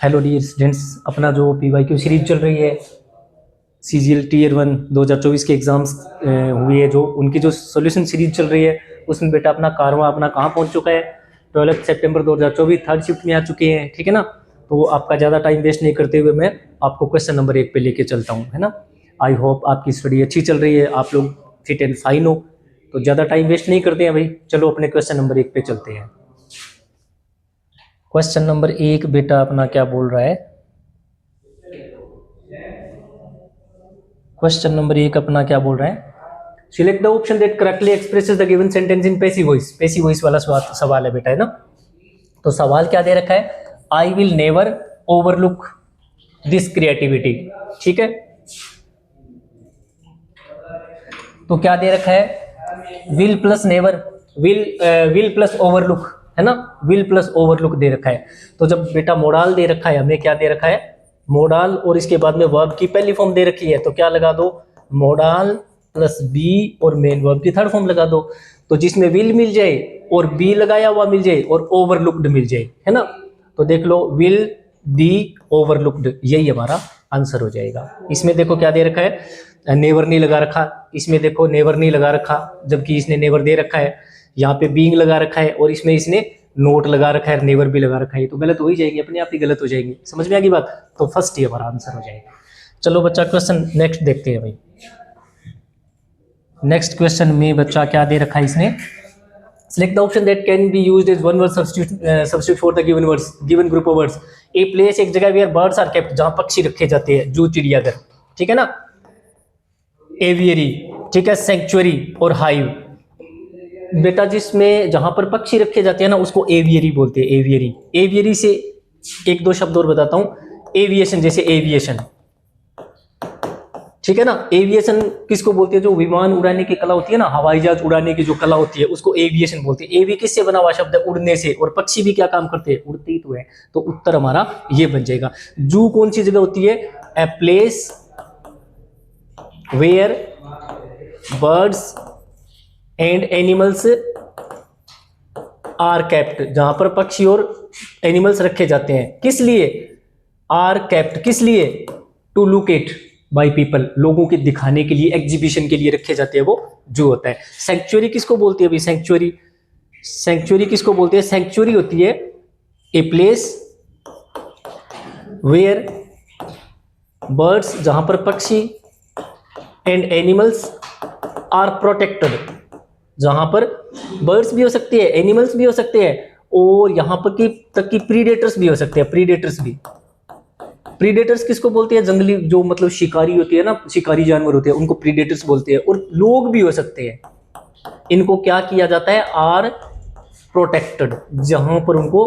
Hello dear students, अपना जो PYQ series चल रही है CGL Tier 1 2024 के एग्जाम्स हुए हैं, जो उनकी जो सॉल्यूशन सीरीज चल रही है उसमें बेटा अपना कारवां अपना कहाँ पहुंच चुका है। 12 सितंबर 2024 थर्ड शिफ्ट में आ चुके हैं, ठीक है ना। तो आपका ज़्यादा टाइम वेस्ट नहीं करते हुए मैं आपको क्वेश्चन नंबर 1 पे लेके चलता हूँ, है ना। आई होप आपकी स्टडी अच्छी चल रही है, आप लोग फिट एंड फाइन हो। तो ज़्यादा टाइम वेस्ट नहीं करते हैं भाई, चलो अपने क्वेश्चन नंबर 1 पे चलते हैं। क्वेश्चन नंबर 1 बेटा अपना क्या बोल रहा है। क्वेश्चन नंबर 1 अपना क्या बोल रहा है। Select the option that correctly expresses the given sentence in passive voice. Passive voice वाला सवाल है बेटा, है ना। तो सवाल क्या दे रखा है, I will never overlook this creativity, ठीक है। तो क्या दे रखा है, will plus never, will plus overlook, है ना। विल प्लस ओवरलुक दे रखा है। तो जब बेटा मोडाल दे रखा है, हमें क्या दे रखा है, मोडाल, और इसके बाद में वर्ब की पहली फॉर्म दे रखी है, तो क्या लगा दो, मोडाल प्लस बी और मेन वर्ब की थर्ड फॉर्म लगा दो। तो जिसमें विल मिल जाए और बी लगाया हुआ मिल जाए और ओवरलुक्ड मिल जाए, है ना। तो देख लो, विल बी ओवरलुक्ड, यही हमारा आंसर हो जाएगा। इसमें देखो क्या दे रखा है, नेवर नहीं लगा रखा, इसमें देखो नेवर नहीं लगा रखा, जबकि इसने नेवर दे रखा है। यहाँ पे बीइंग लगा रखा है और इसमें इसने नोट लगा रखा है, नेवर भी लगा रखा है, तो गलत हो ही जाएगी, अपने आप ही गलत हो जाएगी। समझ में आ गई बात। तो फर्स्ट ही हमारा आंसर हो जाएगा। चलो बच्चा क्वेश्चन नेक्स्ट देखते हैं भाई। नेक्स्ट क्वेश्चन में बच्चा क्या दे रखा है इसने, select the option that can be used as one word substitute for the given words, given group of words। a place एक जगह where birds are kept, जहां पक्षी रखे जाते हैं, जू चिड़ियाघर, ठीक है ना। एवियरी, ठीक है, सेंचुरी और हाइव। बेटा जिसमें जहां पर पक्षी रखे जाते हैं ना उसको एवियरी बोलते हैं, एवियरी। एवियरी से एक दो शब्द और बताता हूं, एविएशन, जैसे एविएशन, ठीक है ना। एविएशन किसको बोलते हैं, जो विमान उड़ाने की कला होती है ना, हवाई जहाज उड़ाने की जो कला होती है उसको एविएशन बोलते हैं। एवी किससे बना हुआ शब्द है, उड़ने से, और पक्षी भी क्या काम करते हैं, उड़ते ही तो है। तो उत्तर हमारा ये बन जाएगा। जू कौन सी जगह होती है, a place where birds and animals are kept, जहां पर पक्षी और एनिमल्स रखे जाते हैं। किस लिए, आर कैप्ट किस लिए, to look at by people, लोगों के दिखाने के लिए, एग्जीबिशन के लिए रखे जाते हैं, वो जो होता है। सेंचुरी किसको बोलती है अभी, सेंचुरी, सेंचुरी किसको बोलते हैं, सेंचुरी होती है ए प्लेस वेयर बर्ड्स, जहां पर पक्षी, एंड एनिमल्स आर प्रोटेक्टेड, जहां पर बर्ड्स भी हो सकते हैं, एनिमल्स भी हो सकते हैं, और यहां पर की तक की प्रीडेटर्स भी हो सकते हैं, प्रीडेटर्स भी। प्रीडेटर्स किसको बोलते हैं, जंगली जो मतलब शिकारी होती है ना, शिकारी जानवर होते हैं, उनको प्रीडेटर्स बोलते हैं। और लोग भी हो सकते हैं, इनको क्या किया जाता है, आर प्रोटेक्टेड, जहां पर उनको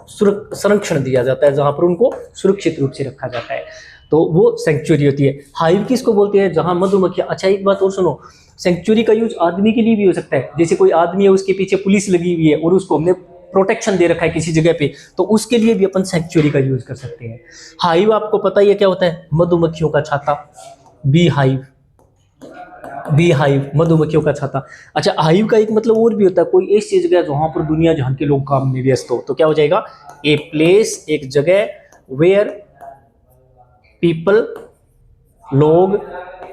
संरक्षण दिया जाता है, जहां पर उनको सुरक्षित रूप से रखा जाता है, तो वो सेंचुरी होती है। हाइव किसको बोलते हैं, जहां मधुमक्खियां। अच्छा एक बात और सुनो, सेंचुरी का यूज आदमी के लिए भी हो सकता है। जैसे कोई आदमी है, उसके पीछे पुलिस लगी हुई है और उसको हमने प्रोटेक्शन दे रखा है किसी जगह पे, तो उसके लिए भी अपन सेंचुरी का यूज कर सकते हैं। हाइव आपको पता ही है क्या होता है, मधुमक्खियों का छाता, बी हाइव, बी हाइव मधुमक्खियों का छाता। अच्छा हाइव का एक मतलब और भी होता है, कोई ऐसी जगह जहां पर दुनिया जहां के लोग काम में व्यस्त हो, तो क्या हो जाएगा, ए प्लेस एक जगह, वेयर पीपल लोग,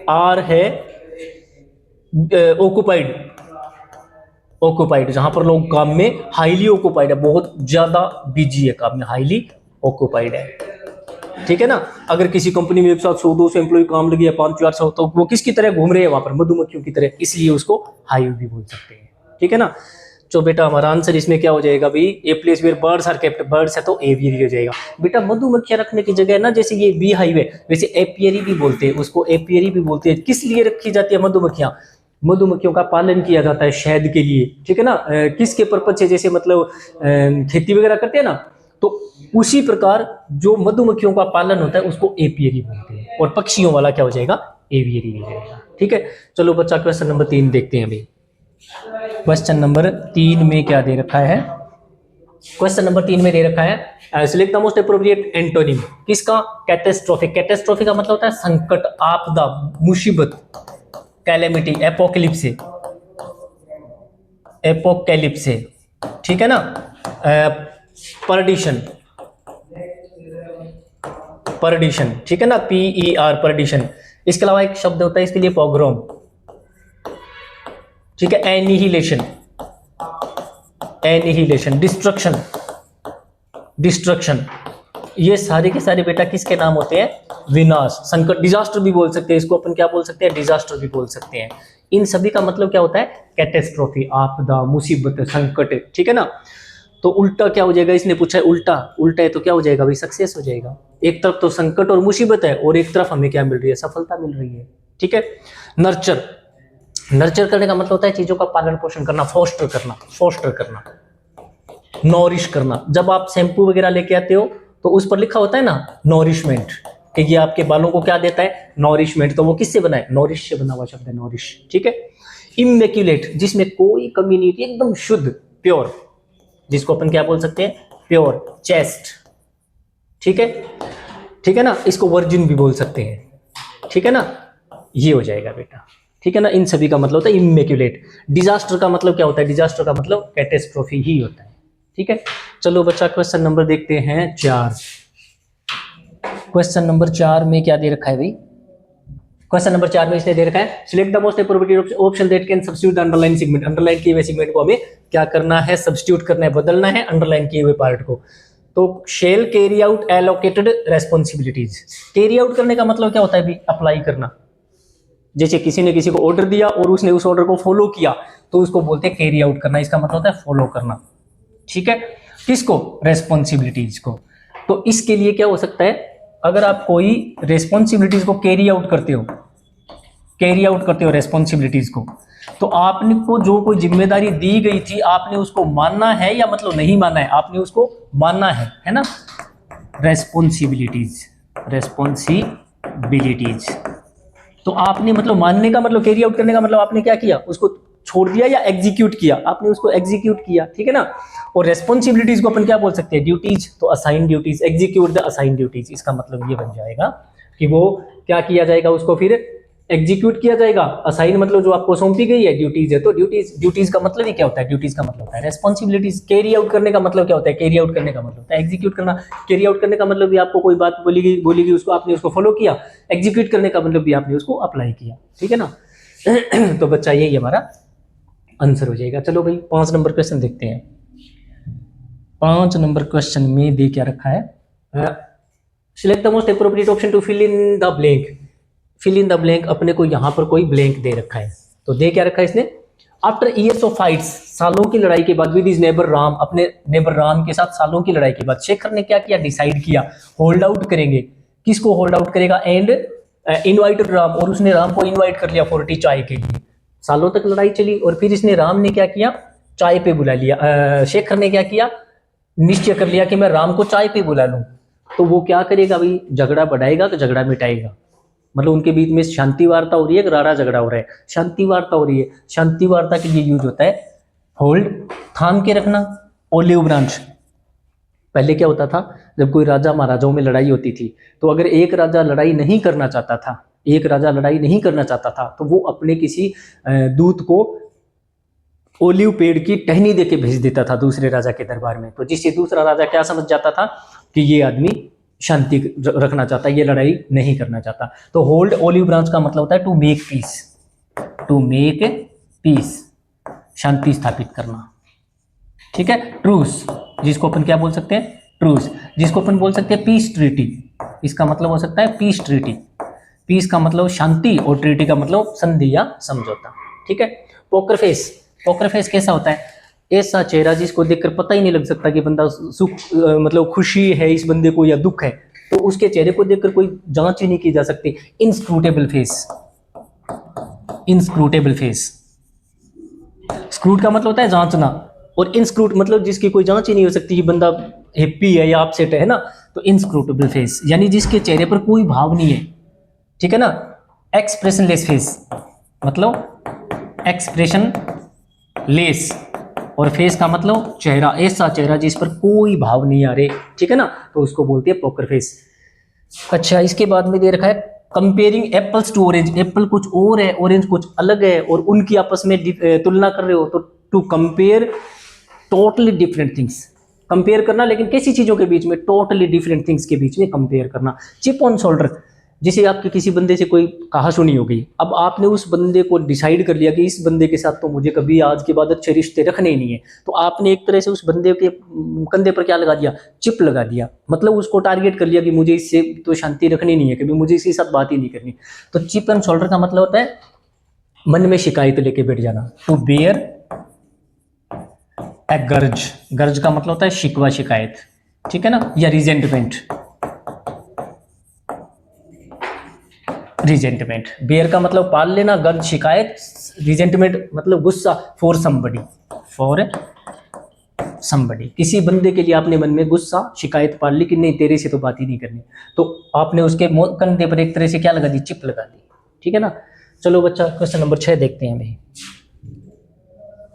आर है ऑक्युपाइड, ऑक्युपाइड जहां पर लोग काम में, हाईली ऑक्युपाइड है, बहुत ज्यादा बिजी है काम में, हाईली ऑक्युपाइड है, ठीक है ना। अगर किसी कंपनी में एक साथ 100-200 एम्प्लॉय काम लगी है, 5-400, तो वो किसकी तरह घूम रहे हैं वहां पर, मधुमक्खियों की तरह, इसलिए उसको हाइव भी बोल सकते हैं, ठीक है ना। तो बेटा हमारा आंसर इसमें क्या हो जाएगा भाई, a place where birds are kept, birds है तो एवियरी हो जाएगा। बेटा मधुमक्खियां रखने की जगह ना, जैसे ये बी हाइव है, वैसे एपियरी भी बोलते हैं उसको, एपियरी भी बोलते हैं। किस लिए रखी जाती है मधुमक्खियां, मधुमक्खियों का पालन किया जाता है शहद के लिए, ठीक है ना। किसके पर्पज से, जैसे मतलब खेती वगैरह करते हैं ना, तो उसी प्रकार जो मधुमक्खियों का पालन होता है उसको एपियरी बोलते हैं, और पक्षियों वाला क्या हो जाएगा, एवियरी हो जाएगा, ठीक है। चलो बच्चा क्वेश्चन नंबर 3 देखते हैं अभी। क्वेश्चन नंबर 3 में क्या दे रखा है, क्वेश्चन नंबर 3 में दे रखा है, select the most appropriate antonym, किसका, कैटास्ट्रोफिक। कैटास्ट्रोफिक का मतलब होता है संकट, आपदा, मुसीबत, कैलेमिटी, एपोकलिप्स, एपोकैलिप्स, ठीक है ना, परडिशन, परडिशन, ठीक है ना, PER परडिशन। इसके अलावा एक शब्द होता है इसके लिए पोग्राम, ठीक है, एनिहिलेशन, एनिहिलेशन, डिस्ट्रक्शन, डिस्ट्रक्शन, ये सारे के सारे बेटा किसके नाम होते हैं? विनाश, संकट, डिजास्टर भी बोल सकते हैं इसको अपन, क्या बोल सकते हैं? डिजास्टर भी बोल सकते हैं। इन सभी का मतलब क्या होता है? कैटेस्ट्रोफी, आपदा, मुसीबत, संकट, ठीक है ना। तो उल्टा क्या हो जाएगा? इसने पूछा है उल्टा, उल्टा है तो क्या हो जाएगा भाई? सक्सेस हो जाएगा। एक तरफ तो संकट और मुसीबत है और एक तरफ हमें क्या मिल रही है? सफलता मिल रही है, ठीक है। नर्चर, नर्चर करने का मतलब होता है चीजों का पालन पोषण करना, फोस्टर करना, फोस्टर करना, नॉरिश करना। जब आप शैम्पू वगैरह लेके आते हो तो उस पर लिखा होता है ना नॉरिशमेंट, कि ये आपके बालों को क्या देता है? नॉरिशमेंट। तो वो किससे बना है? नॉरिश से बना हुआ शब्द है, नॉरिश, ठीक है। इमेक्युलेट, जिसमें कोई कमी नहीं होती, एकदम शुद्ध, प्योर, जिसको अपन क्या बोल सकते हैं? प्योर। चेस्ट, ठीक है, ठीक है ना, इसको वर्जिन भी बोल सकते हैं, ठीक है ना। ये हो जाएगा बेटा, ठीक है ना। इन सभी का मतलब होता है इमेक्युलेट। डिजास्टर का मतलब क्या होता है? डिजास्टर का मतलब कैटेस्ट्रोफी ही होता है, ठीक है। चलो बच्चा क्वेश्चन नंबर देखते हैं 4। क्वेश्चन नंबर 4 में क्या दे रखा है भाई? क्वेश्चन नंबर 4 में इसने दे रखा है select the most appropriate option that can substitute the underline segment. Underline किए हुए सेगमेंट को हमें क्या करना है? सब्स्टिट्यूट करना है, बदलना है अंडरलाइन किए हुए पार्ट को। तो shall carry out allocated responsibilities. Carry out करने का मतलब क्या होता है भाई? अप्लाई करना। जैसे किसी ने किसी को ऑर्डर दिया और उसने उस ऑर्डर को फॉलो किया तो उसको बोलते हैं कैरी आउट करना। इसका मतलब होता है फॉलो करना, ठीक है। किसको? रेस्पॉन्सिबिलिटीज को। तो इसके लिए क्या हो सकता है? अगर आप कोई रेस्पॉन्सिबिलिटीज को कैरी आउट करते हो, कैरी आउट करते हो रेस्पॉन्सिबिलिटीज को, तो आपने को जो कोई जिम्मेदारी दी गई थी आपने उसको मानना है या मतलब नहीं मानना है? आपने उसको मानना है ना। रेस्पॉन्सिबिलिटीज, रेस्पॉन्सिबिलिटीज, तो आपने मतलब मानने का मतलब, कैरी आउट करने का मतलब आपने क्या किया? उसको छोड़ दिया या एग्जीक्यूट किया? आपने उसको एग्जीक्यूट किया, ठीक है ना। और रेस्पॉन्सिबिलिटीज को अपन क्या बोल सकते हैं? ड्यूटीज। तो assign duties, execute the assign duties. इसका मतलब ये बन जाएगा कि वो क्या किया जाएगा? उसको फिर एग्जीक्यूट किया जाएगा। असाइन मतलब जो आपको सौंपी गई है ड्यूटीज है, तो ड्यूटीज, ड्यूटीज का मतलब ही क्या होता है? ड्यूटीज का मतलब होता है रेस्पॉन्सिबिलिटीज। कैरी आउट करने का मतलब क्या होता है? कैरी आउट करने का मतलब होता है एग्जीक्यूट करना। कैरी आउट करने का मतलब भी आपको कोई बात बोली उसको आपने उसको फॉलो किया। एग्जीक्यूट करने का मतलब भी आपने उसको अप्लाई किया, ठीक है ना। तो बच्चा यही हमारा आंसर हो जाएगा। चलो भाई 5 नंबर क्वेश्चन देखते हैं। 5 नंबर क्वेश्चन में दे क्या रखा है? Select the most appropriate option to fill in the blank. Fill in the blank, अपने को यहां पर कोई ब्लैंक दे रखा है, तो दे क्या रखा है इसने? आफ्टर ईयर्स ऑफ फाइट्स, सालों की लड़ाई के बाद, विद हिज नेबर राम, अपने नेबर राम के साथ सालों की लड़ाई के बाद, शेखर ने क्या किया? डिसाइड किया होल्ड आउट करेंगे। किसको होल्ड आउट करेगा? एंड इनवाइटेड राम, और उसने राम को इनवाइट कर लिया फॉर टी, चाय के लिए। सालों तक लड़ाई चली और फिर इसने राम ने क्या किया? चाय पे बुला लिया। शेखर ने क्या किया? निश्चय कर लिया कि मैं राम को चाय पे बुला लूं। तो वो क्या करेगा भाई? झगड़ा बढ़ाएगा कि झगड़ा मिटाएगा? मतलब उनके बीच में शांति वार्ता हो रही है, रारा झगड़ा हो रहा है? शांति वार्ता हो रही है। शांति वार्ता के लिए यूज होता है होल्ड, थाम के रखना, ओलिव ब्रांच। पहले क्या होता था? जब कोई राजा महाराजाओं में लड़ाई होती थी तो अगर एक राजा लड़ाई नहीं करना चाहता था, एक राजा लड़ाई नहीं करना चाहता था तो वो अपने किसी दूत को ओलिव पेड़ की टहनी देके भेज देता था दूसरे राजा के दरबार में। तो जिससे दूसरा राजा क्या समझ जाता था कि ये आदमी शांति रखना चाहता है, ये लड़ाई नहीं करना चाहता। तो होल्ड ओलिव ब्रांच का मतलब होता है to make peace, to make peace, शांति स्थापित करना, ठीक है। ट्रूस, जिसको अपन क्या बोल सकते हैं? ट्रूस, जिसको अपन बोल सकते हैं पीस ट्रीटी। इसका मतलब हो सकता है पीस ट्रीटी। पीस का मतलब शांति और ट्रीटी का मतलब संधि या समझौता, ठीक है। पोकर फेस, पोकर फेस कैसा होता है? ऐसा चेहरा जिसको देखकर पता ही नहीं लग सकता कि बंदा सुख मतलब खुशी है इस बंदे को या दुख है, तो उसके चेहरे को देखकर कोई जांच ही नहीं की जा सकती। Inscrutable face, inscrutable face. स्क्रूट का मतलब होता है जांचना, और इंस्क्रूट मतलब जिसकी कोई जांच ही नहीं हो सकती कि बंदा हैप्पी है या अपसेट है ना। तो इंस्क्रूटेबल फेस यानी जिसके चेहरे पर कोई भाव नहीं है, ठीक है ना। एक्सप्रेशनलेस फेस मतलब एक्सप्रेशन लेस, और फेस का मतलब चेहरा, ऐसा चेहरा जिस पर कोई भाव नहीं आ रहे, ठीक है ना, तो उसको बोलते हैं पोकर फेस। अच्छा, इसके बाद में दे रखा है comparing apples to orange. Apple कुछ और है, ऑरेंज कुछ अलग है, और उनकी आपस में तुलना कर रहे हो, तो to compare totally different things. Compare करना, लेकिन कैसी चीजों के बीच में, टोटली डिफरेंट थिंग्स के बीच में कंपेयर करना। चिप ऑन शोल्डर, जैसे आपके किसी बंदे से कोई कहा सुनी हो गई, अब आपने उस बंदे को डिसाइड कर लिया कि इस बंदे के साथ तो मुझे कभी आज के बाद अच्छे रिश्ते रखने ही नहीं है, तो आपने एक तरह से उस बंदे के कंधे पर क्या लगा दिया, चिप लगा दिया, मतलब उसको टारगेट कर लिया कि मुझे इससे तो शांति रखनी नहीं है, कभी मुझे इसके साथ बात ही नहीं करनी। तो चिप ऑन शोल्डर का मतलब होता है मन में शिकायत लेके बैठ जाना, टू बेयर ए गर्ज। गर्ज का मतलब होता है शिकवा, शिकायत, ठीक है ना, या रिजेंटमेंट। रिजेंटमेंट, बेयर का मतलब पाल लेना, गर्ज शिकायत, रिजेंटमेंट मतलब गुस्सा, फॉर समबडी, फॉर समबडी, किसी बंदे के लिए आपने मन में गुस्सा शिकायत पाल ली कि नहीं तेरे से तो बात ही नहीं करनी, तो आपने उसके कंधे पर एक तरह से क्या लगा दी, चिप लगा दी, ठीक है ना। चलो बच्चा क्वेश्चन नंबर 6 देखते हैं भाई।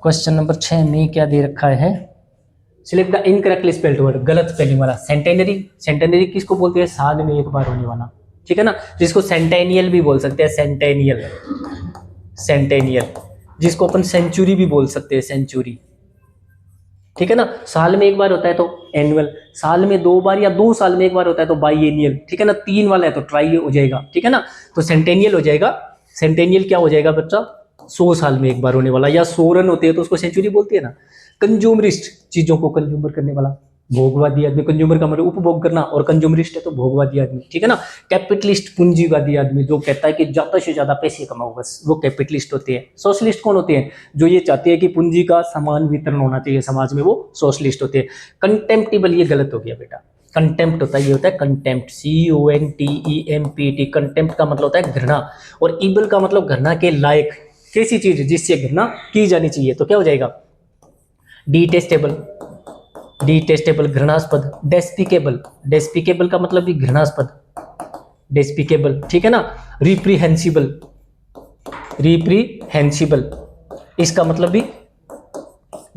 क्वेश्चन नंबर 6 में क्या दे रखा है, select the incorrectly spelled word, गलत स्पेलिंग वाला। सेंटेनरी, सेंटेनरी किसको बोलते हैं, साल में एक बार होने वाला, ठीक है ना, जिसको सेंटेनियल भी बोल सकते हैं, सेंटेनियल, सेंटेनियल, जिसको अपन सेंचुरी भी बोल सकते हैं, सेंचुरी, ठीक है ना। साल में एक बार होता है तो एनुअल, साल में 2 बार या 2 साल में एक बार होता है तो बाईएनियल, ठीक है ना, 3 वाला है तो ट्राई हो जाएगा, ठीक है ना। तो सेंटेनियल हो जाएगा, सेंटेनियल क्या हो जाएगा बच्चा, 100 साल में एक बार होने वाला, या 100 रन होते हैं तो उसको सेंचुरी बोलते हैं ना। कंज्यूमरिस्ट, चीजों को कंज्यूमर करने वाला, भोगवादी आदमी, कंज्यूमर का मतलब उपभोग करना, और कंज्यूमरिस्ट है तो भोगवादी आदमी, ठीक है ना। कैपिटलिस्ट, पूंजीवादी आदमी, जो कहता है कि ज्यादा से ज्यादा पैसे कमाओ बस, वो कैपिटलिस्ट होते हैं। सोशलिस्ट कौन होते हैं, जो ये चाहते हैं कि पूंजी का समान वितरण होना चाहिए समाज में, वो सोशलिस्ट होते हैं। कंटेम्प्टिबल, ये गलत हो गया बेटा, कंटेम्प्ट होता है, ये होता है कंटेम्प्ट, CONTEMPT, कंटेम्प्ट का मतलब होता है घृणा, और इबल का मतलब घृणा के लायक, कैसी चीज जिससे घृणा की जानी चाहिए, तो क्या हो जाएगा, डिटेस्टेबल, डिटेस्टेबल घृणास्पद। डेस्पिकेबल, डेस्पिकेबल का मतलब भी घृणास्पद, डेस्पिकेबल, ठीक है ना। रिप्रीहेंसिबल, रिप्रीहेंसिबल, इसका मतलब भी,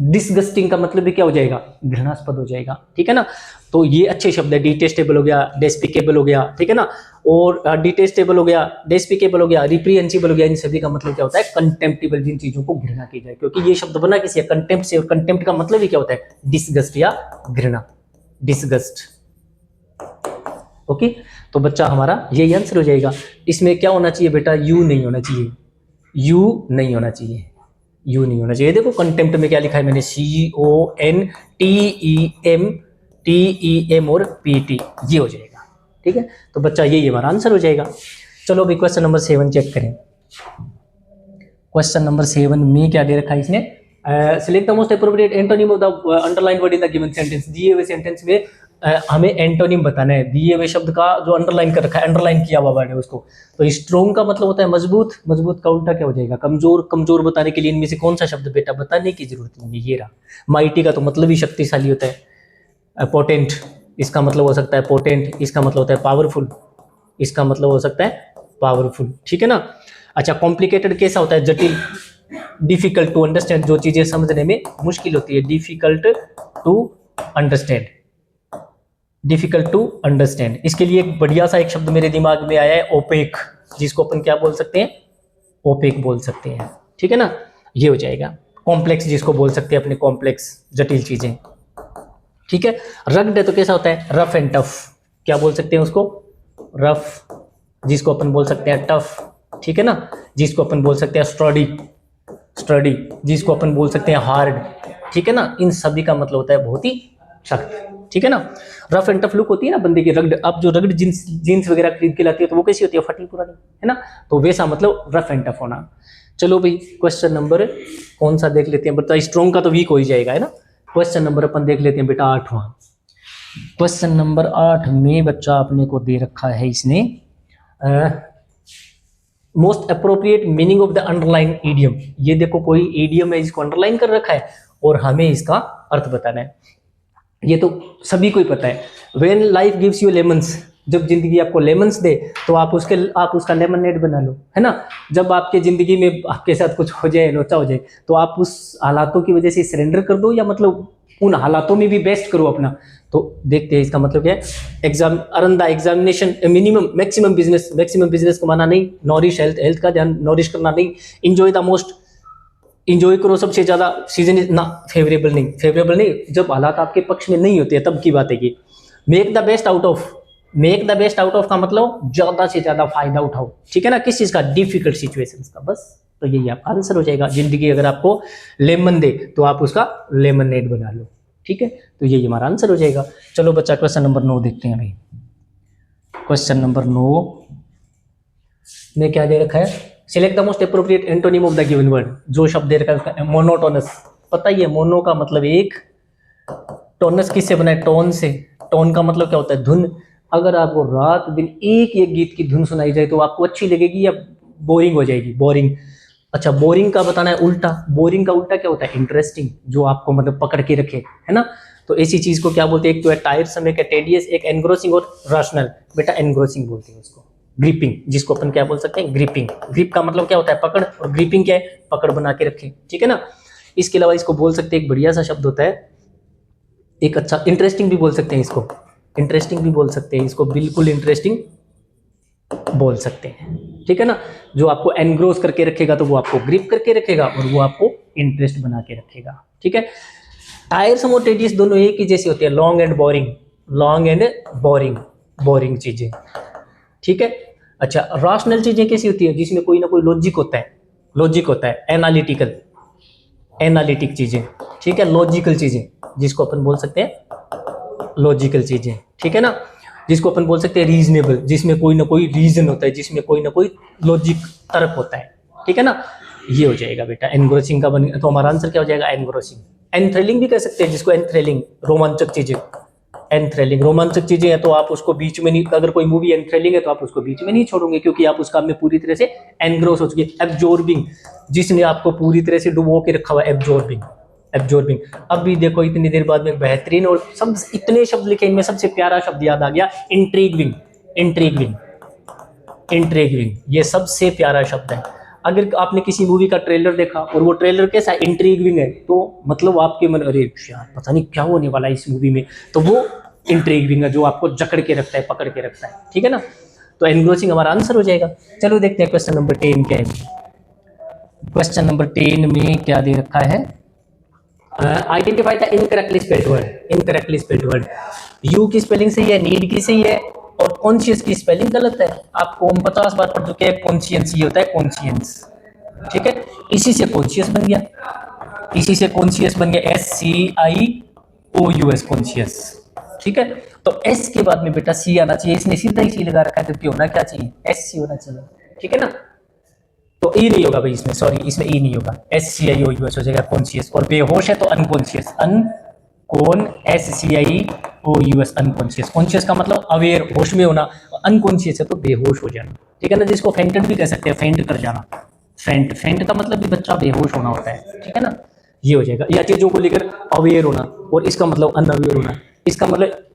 डिसगस्टिंग का मतलब भी क्या हो जाएगा, घृणास्पद हो जाएगा, ठीक है ना। तो ये अच्छे शब्द है, डिटेस्टेबल हो गया, डेस्पिकेबल हो गया, ठीक है ना, और डिटेस्टेबल हो गया, डेस्पिकेबल हो गया, रिप्रीहेंसिबल हो गया, इन सभी का मतलब क्या होता है, कंटेम्प्टिबल, जिन चीजों को घृणा की जाए, क्योंकि ये शब्द बना किसी कंटेम्प्ट से, और कंटेम्प्ट का मतलब ही क्या होता है, डिसगस्ट या घृणा, डिसगस्ट। ओके, तो बच्चा हमारा यही आंसर हो जाएगा। इसमें क्या होना चाहिए बेटा, यू नहीं होना चाहिए, यू नहीं होना चाहिए, यू नहीं होना चाहिए। देखो कंटेम्प्ट में क्या लिखा है मैंने, CONTEM और PT, ये हो जाएगा, ठीक है। तो बच्चा यही हमारा आंसर हो जाएगा। चलो अभी क्वेश्चन नंबर 7 चेक करें। क्वेश्चन नंबर 7 में क्या दे रखा है इसने, select the most appropriate antonym of the underline word in the given sentence. दिए हुए सेंटेंस में हमें एंटोनिम बताना है, दिए हुए शब्द का जो अंडरलाइन कर रखा है, अंडरलाइन किया हुआ वर्ड है उसको। तो स्ट्रोंग का मतलब होता है मजबूत, मजबूत का उल्टा क्या हो जाएगा, कमजोर, कमजोर बताने के लिए इनमें से कौन सा शब्द बेटा बताने की जरूरत नहीं है, ये रहा। माइटी का तो मतलब ही शक्तिशाली होता है। पोटेंट, इसका मतलब हो सकता है पोटेंट, इसका मतलब होता है पावरफुल, इसका मतलब हो सकता है पावरफुल, ठीक है ना। अच्छा, कॉम्प्लिकेटेड कैसा होता है, जटिल, डिफिकल्ट टू अंडरस्टैंड, जो चीजें समझने में मुश्किल होती है, difficult to understand, difficult to understand. इसके लिए एक बढ़िया सा एक शब्द मेरे दिमाग में आया है, ओपेक, जिसको अपन क्या बोल सकते हैं, ओपेक बोल सकते हैं, ठीक है ना, ये हो जाएगा। कॉम्प्लेक्स, जिसको बोल सकते हैं अपने कॉम्प्लेक्स, जटिल चीजें, ठीक है। रग्ड है तो कैसा होता है, रफ एंड टफ, क्या बोल सकते हैं उसको, रफ, जिसको अपन बोल सकते हैं टफ, ठीक है ना, जिसको अपन बोल सकते हैं स्टडी, स्टडी, जिसको अपन बोल सकते हैं हार्ड, ठीक है ना। इन सभी का मतलब होता है बहुत ही सख्त, ठीक है ना। रफ एंड टफ लुक होती है ना बंदे की, रग्ड, अब जो रग्ड जींस, जींस वगैरह खरीद के लाती है तो वो कैसी होती है, फटी पुरानी, है ना, तो वैसा मतलब रफ एंड टफ होना। चलो भाई क्वेश्चन नंबर कौन सा देख लेते हैं, बता, स्ट्रॉन्ग का तो वीक हो ही जाएगा, है ना। क्वेश्चन नंबर अपन देख लेते हैं बेटा 8वां। क्वेश्चन नंबर 8 में बच्चा अपने को दे रखा है इसने, most appropriate meaning of the underline idiom. ये देखो कोई ईडियम है जिसको अंडरलाइन कर रखा है और हमें इसका अर्थ बताना है। ये तो सभी को ही पता है, when life gives you lemons, जब जिंदगी आपको लेमन्स दे तो आप उसका लेमनेड बना लो, है ना। जब आपके जिंदगी में आपके साथ कुछ हो जाए, लोचा हो जाए, तो आप उस हालातों की वजह से सरेंडर कर दो, या मतलब उन हालातों में भी बेस्ट करो अपना। तो देखते हैं इसका मतलब क्या है। Exam, earn the examination minimum maximum business, maximum business कमाना नहीं, नॉरिश हेल्थ, हेल्थ का ध्यान, नॉरिश करना नहीं, इंजॉय द मोस्ट, इंजॉय करो सबसे ज्यादा, सीजन इज ना फेवरेबल नहीं, फेवरेबल नहीं, जब हालात आपके पक्ष में नहीं होते तब की बात है कि make the best out of, make the best out of का मतलब ज्यादा से ज्यादा फायदा उठाओ, ठीक है ना, किस चीज का, डिफिकल्ट सिचुएशंस का, बस। तो यही आपका आंसर हो जाएगा। जिंदगी अगर आपको लेमन दे तो आप उसका लेमनेड बना लो, ठीक है, तो यही हमारा आंसर हो जाएगा। चलो बच्चा क्वेश्चन नंबर 9 देखते हैं अभी। क्वेश्चन नंबर 9 में क्या दे रखा है, select the most appropriate antonym of the given word. जो शब्द दे रखा है मोनोटोनस, पता ही है मोनो का मतलब एक, टोनस किससे बना है, टोन से। टोन का मतलब क्या होता है, धुन। अगर आपको रात दिन एक एक गीत की धुन सुनाई जाए तो आपको अच्छी लगेगी या बोरिंग हो जाएगी, बोरिंग। अच्छा, बोरिंग का बताना है उल्टा, बोरिंग का उल्टा क्या होता है, इंटरेस्टिंग, जो आपको मतलब पकड़ के रखे, है ना। तो ऐसी चीज को क्या बोलते हैं, एक तो है टायरसम, एक है टेडियस, एक एनग्रोसिंग और राशनल। बेटा एनग्रोसिंग बोलते हैं उसको, ग्रिपिंग, जिसको अपन क्या बोल सकते हैं, ग्रिपिंग। ग्रिप का मतलब क्या होता है, पकड़, और ग्रिपिंग क्या है, पकड़ बना के रखे, ठीक है ना। इसके अलावा इसको बोल सकते हैं, एक बढ़िया सा शब्द होता है, एक अच्छा, इंटरेस्टिंग भी बोल सकते हैं इसको, इंटरेस्टिंग भी बोल सकते हैं इसको, बिल्कुल इंटरेस्टिंग बोल सकते हैं, ठीक है ना। जो आपको एनग्रोस करके रखेगा तो वो आपको ग्रिप करके रखेगा, और वो आपको इंटरेस्ट बना के रखेगा, ठीक है। टायरसम और टेडियस दोनों एक ही जैसी होती है, long and boring, long and boring, boring चीजें, ठीक है। अच्छा, राशनल चीजें कैसी होती है, जिसमें कोई ना कोई लॉजिक होता है, लॉजिक होता है, एनालिटिकल, एनालिटिक चीजें, ठीक है, लॉजिकल चीजें, जिसको अपन बोल सकते हैं लॉजिकल चीजें, ठीक है ना। जिसको अपन बोल सकते हैं रीजनेबल, जिसमें कोई ना कोई रीजन होता है, जिसमें कोई ना कोई लॉजिक, तर्क होता है, ठीक है ना। ये हो जाएगा बेटा एनग्रोसिंग का बन, तो हमारा आंसर क्या हो जाएगा, एनग्रोसिंग। एनथ्रिलिंग भी कह सकते हैं जिसको, एनथ्रिलिंग, रोमांचक चीजें, एनथ्रिलिंग, रोमांचक चीजें हैं तो आप उसको बीच में नहीं, अगर कोई मूवी एनथ्रिलिंग है तो आप उसको बीच में नहीं छोड़ोगे, क्योंकि आप उसका में पूरी तरह से एनग्रोस हो चुके। एब्जॉर्बिंग, जिसने आपको पूरी तरह से डुबो के रखा हुआ है, एब्जॉर्बिंग, एब्जॉर्बिंग। अभी देखो इतनी देर बाद में बेहतरीन, और सब इतने शब्द लिखे, इनमें सबसे प्यारा शब्द याद आ गया, इंट्रीगिंग, इंट्रीगिंग, इंट्रीगिंग, ये सबसे प्यारा शब्द है। अगर आपने किसी मूवी का ट्रेलर देखा और वो ट्रेलर कैसा है, इंट्रीगिंग है, तो मतलब आपके मन, अरे यार पता नहीं क्या होने वाला है इस मूवी में, तो वो इंट्रीगिंग है, जो आपको जकड़ के रखता है, पकड़ के रखता है, ठीक है ना। तो एनग्रोसिंग हमारा आंसर हो जाएगा। चलो देखते हैं क्वेश्चन नंबर 10 क्या है। क्वेश्चन नंबर 10 में क्या दे रखा है, identify the incorrectly spelled word, incorrectly spelled word. You की स्पेलिंग सही है, नीड की सही है, और कॉन्शियस की स्पेलिंग गलत है। आपको हम 50 बार पढ़ चुके हैं, कॉन्शियस ये होता है कॉन्शियस, ठीक है। इसी से कॉन्शियस बन गया, इसी से कॉन्शियस बन गया, SCIOUS, कॉन्शियस, ठीक है। तो एस के बाद में बेटा सी आना चाहिए, इसने सीधा ही सी लगा रखा है, जबकि होना क्या चाहिए, SC होना चाहिए, ठीक है ना। तो ई नहीं होगा भाई इसमें, सॉरी इसमें ई नहीं होगा, SCIOUS हो जाएगा कॉन्शियस, और बेहोश है तो अनकॉन्शियस, SCIOUS, अनकॉन्शियस। कॉन्शियस का मतलब अवेयर, होश में होना, अनकॉन्शियस है तो बेहोश हो जाना, ठीक है ना। जिसको फेंटेड भी कह सकते हैं, फेंट कर जाना, फेंट, फेंट का मतलब भी बच्चा बेहोश होना होता है, ठीक है ना। ये हो जाएगा, या चीजों को लेकर अवेयर होना, और इसका मतलब अनअवेयर होना, इसका मतलब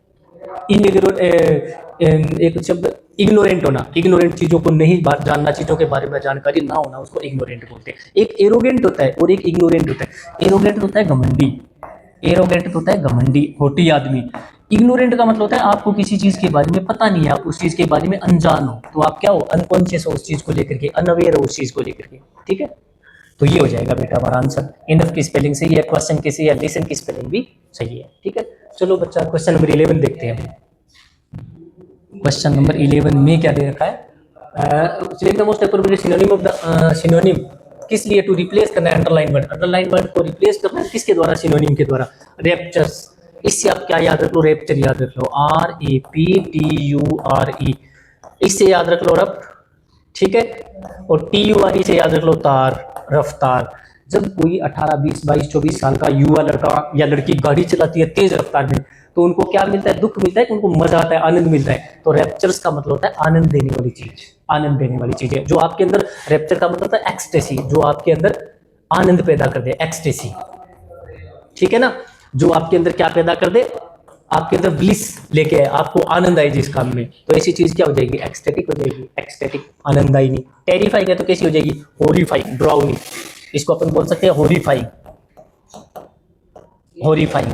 एक शब्द इग्नोरेंट होना, इग्नोरेंट, चीजों को नहीं जानना, चीजों के बारे में जानकारी ना होना, उसको इग्नोरेंट बोलते हैं। एक एरोगेंट होता है और एक इग्नोरेंट होता है। एरोगेंट होता है घमंडी, एरोगेंट होता है घमंडी, होटी आदमी। इग्नोरेंट का मतलब होता है आपको किसी चीज के बारे में पता नहीं है, आप उस चीज के बारे में अनजान हो, तो आप क्या हो, अनकॉन्शियस हो उस चीज को लेकर के, अनअवेयर हो उस चीज को लेकर के, ठीक है। तो ये हो जाएगा बेटा हमारा आंसर। इनफ की स्पेलिंग सही है, क्वेश्चन की सही है, लिसन की स्पेलिंग भी सही है, ठीक है। चलो बच्चा क्वेश्चन नंबर 11 देखते हैं। क्वेश्चन नंबर 11 में क्या दे रखा है, select the most appropriate synonym of the, synonym किस लिए, टू रिप्लेस करना है अंडरलाइन वर्ड, अंडरलाइन वर्ड को रिप्लेस करना है किसके द्वारा, सिनोनिम के द्वारा, रैप्चर्स। इससे आप क्या याद रख लो, रैप्चर याद रख लो, RAPTURE, इससे याद रख लो रफ्त, ठीक है। और TURE से याद रख लो तार, रफ्तार। जब कोई 18, 20, 22, 24 साल का युवा लड़का या लड़की गाड़ी चलाती है तेज रफ्तार में, तो उनको क्या मिलता है, दुख मिलता है, उनको मजा आता है, आनंद मिलता है। तो रैप्चर्स का मतलब होता है आनंद देने वाली चीज, आनंद देने वाली चीज है जो आपके अंदर, रैप्चर का मतलब होता है एक्सटेसी, जो आपके अंदर आनंद पैदा कर दे, एक्सटेसी, ठीक है ना। जो आपके अंदर क्या पैदा कर दे, आपके अंदर ब्लिस लेके आए, आपको आनंद आए जिस काम में, तो ऐसी चीज क्या हो जाएगी, एक्सटेटिक हो जाएगी, एक्सटेटिक, आनंददायी। टेरिफाइंग है तो कैसी हो जाएगी, हॉरिफाइंग, ड्राउनी, इसको अपन बोल सकते हैं हॉरिफाइंग, हॉरिफाइंग।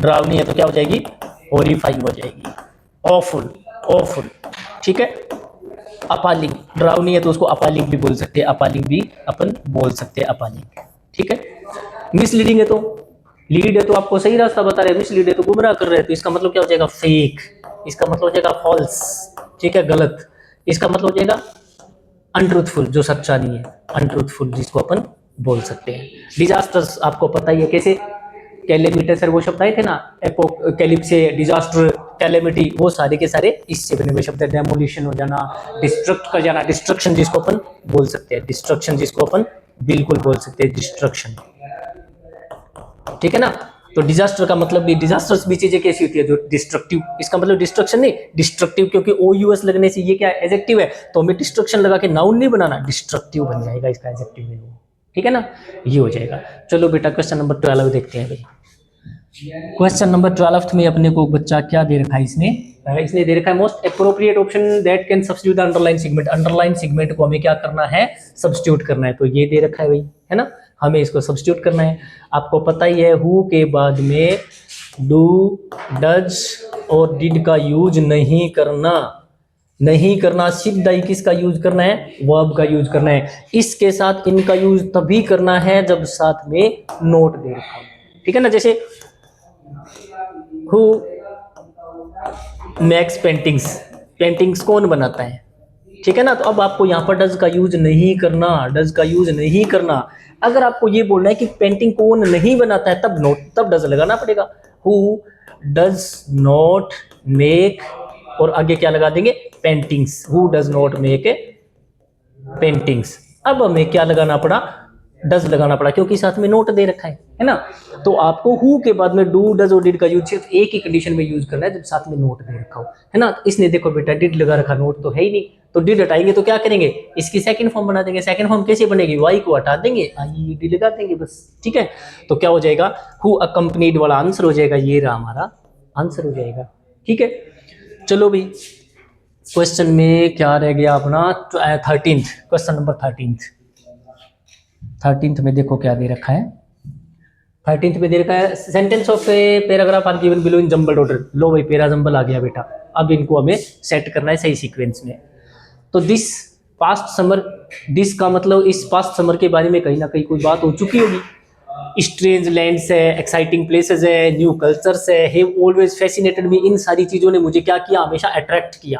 ड्राउनी है तो क्या हो जाएगी, हॉरिफाइंग हो जाएगी, ऑफुल, ऑफुल, ठीक है। अपालिंग, डरावनी है तो उसको अपालिंग भी बोल सकते हैं, अपालिंग भी अपन बोल सकते हैं, अपालिंग। ठीक है। मिसलीडिंग है तो, लीड है तो आपको सही रास्ता बता रहे हैं, मिसलीड है तो गुमराह कर रहे हैं, तो इसका मतलब क्या हो जाएगा फेक, इसका मतलब हो जाएगा फॉल्स, ठीक है, गलत। इसका मतलब हो जाएगा अनट्रूथफुल, जो सच्चा नहीं है, अनट्रूथफुल जिसको अपन बोल सकते हैं। डिजास्टर्स आपको पता ही है कैसे, कैलेमिटी सर वो शब्द आए थे ना, एपोकैलिप्स, डिजास्टर, कैलेमिटी, वो सारे के सारे इससे बने हुए शब्द है। डेमोलिशन हो जाना, डिस्ट्रक्ट कर जाना, डिस्ट्रक्शन जिसको अपन बोल सकते हैं, डिस्ट्रक्शन जिसको अपन बिल्कुल बोल सकते हैं, डिस्ट्रक्शन। ठीक है ना। तो डिजास्टर का मतलब भी, डिजास्टर्स भी चीजें कैसी होती है जो डिस्ट्रक्टिव, इसका मतलब डिस्ट्रक्शन नहीं, डिस्ट्रक्टिव, क्योंकि ओ यूएस लगने से ये क्या एडजेक्टिव है, तो हमें डिस्ट्रक्शन लगा के नाउन नहीं बनाना, डिस्ट्रक्टिव बन जाएगा इसका एडजेक्टिव है वो। ठीक है ना, ये हो जाएगा। चलो बेटा क्वेश्चन नंबर 12 देखते हैं भाई। क्वेश्चन नंबर 12 में अपने को बच्चा क्या दे रखा है, इसने दे रखा है most appropriate option that can substitute the underline segment. Underline segment को हमें क्या करना है, सब्स्टिट्यूट करना है। तो ये दे रखा है भाई, है ना, हमें इसको सब्स्टिट्यूट करना है। आपको पता ही है हु के बाद में डू, डज और डिड का यूज नहीं करना, नहीं करना। सिर्फ दाई किसका यूज करना है, वर्ब का यूज करना है। इसके साथ इनका यूज तभी करना है जब साथ में नोट दे रखा हो। ठीक है ना, जैसे हु मेक्स पेंटिंग्स, पेंटिंग्स कौन बनाता है। ठीक है ना, तो अब आपको यहाँ पर डज का यूज नहीं करना, डज का यूज नहीं करना। अगर आपको ये बोलना है कि पेंटिंग कौन नहीं बनाता है, तब नोट, तब डज लगाना पड़ेगा। हु डज नॉट मेक, और आगे क्या लगा देंगे, paintings, who does not make paintings. अब हमें क्या लगाना पड़ा, डज लगाना पड़ा, क्योंकि साथ में नोट दे रखा है ना। तो आपको हु के बाद में डू, डज और डिड का यूज सिर्फ एक ही कंडीशन में यूज करना है, जब साथ में नोट दे रखा हो, है ना। इसने देखो बेटा डिड लगा रखा, नोट तो है ही नहीं, तो डिड हटाएंगे तो क्या करेंगे, इसकी सेकंड फॉर्म बना देंगे। सेकंड फॉर्म कैसे बनेगी, वाई को हटा देंगे, आई डी लगा देंगे बस। ठीक है, तो क्या हो जाएगा, हु अकम्पनीड वाला आंसर हो जाएगा, ये रहा हमारा आंसर हो जाएगा। ठीक है, चलो भाई क्वेश्चन में क्या रह गया अपना 13th, क्वेश्चन नंबर 13th में देखो क्या दे रखा है। 13th में दे रखा है sentence of a paragraph are given below in jumbled order. लो भाई पैरा जंबल आ गया बेटा, अब इनको हमें सेट करना है सही सीक्वेंस में। तो दिस पास्ट समर, दिस का मतलब इस पास्ट समर के बारे में कहीं ना कहीं कोई बात हो चुकी होगी। स्ट्रेंज लैंड्स है, एक्साइटिंग प्लेसेस है, न्यू कल्चर्स है, हैव ऑलवेज फैसिनेटेड मी। इन सारी चीजों ने मुझे क्या किया, हमेशा अट्रैक्ट किया,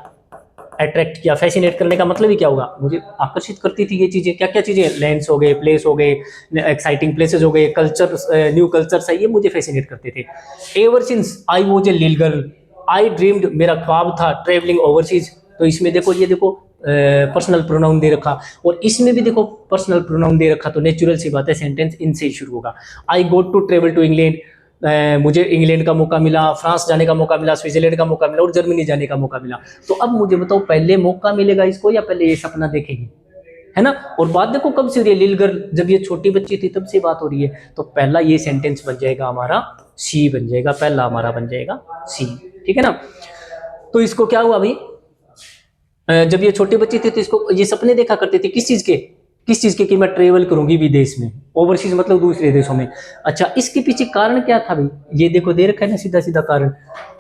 अट्रैक्ट किया। फैसिनेट करने का मतलब ही क्या होगा, मुझे आकर्षित करती थी ये चीजें। क्या क्या चीजें, लैंड्स हो गए, प्लेस हो गए, एक्साइटिंग प्लेसेस हो गए, कल्चर, न्यू कल्चर्स है, ये मुझे फैसिनेट करते थे। Ever since I was a little girl, I dreamed, मेरा ख्वाब था, ट्रेवलिंग ओवरसीज। तो इसमें देखो, ये देखो पर्सनल प्रोनाउन दे रखा, और इसमें भी देखो पर्सनल प्रोनाउन दे रखा, तो नेचुरल सी बात है सेंटेंस इनसे ही शुरू होगा। I got to travel to England, मुझे इंग्लैंड का मौका मिला, फ्रांस जाने का मौका मिला, स्विट्जरलैंड का मौका मिला और जर्मनी जाने का मौका मिला। तो अब मुझे बताओ पहले मौका मिलेगा इसको या पहले ये सपना देखेगी, है ना। और बात देखो कब से हो रही है, लिटिल गर्ल जब ये छोटी बच्ची थी तब से बात हो रही है। तो पहला ये सेंटेंस बन जाएगा हमारा सी, बन जाएगा पहला हमारा बन जाएगा सी। ठीक है ना। तो इसको क्या हुआ भाई, जब ये छोटी बच्ची थी तो इसको ये सपने देखा करती थी, किस चीज के, किस चीज के, कि मैं ट्रेवल करूंगी विदेश में, ओवरसीज मतलब दूसरे देशों में। अच्छा, इसके पीछे कारण क्या था भाई, ये देखो दे रखा है ना सीधा सीधा कारण,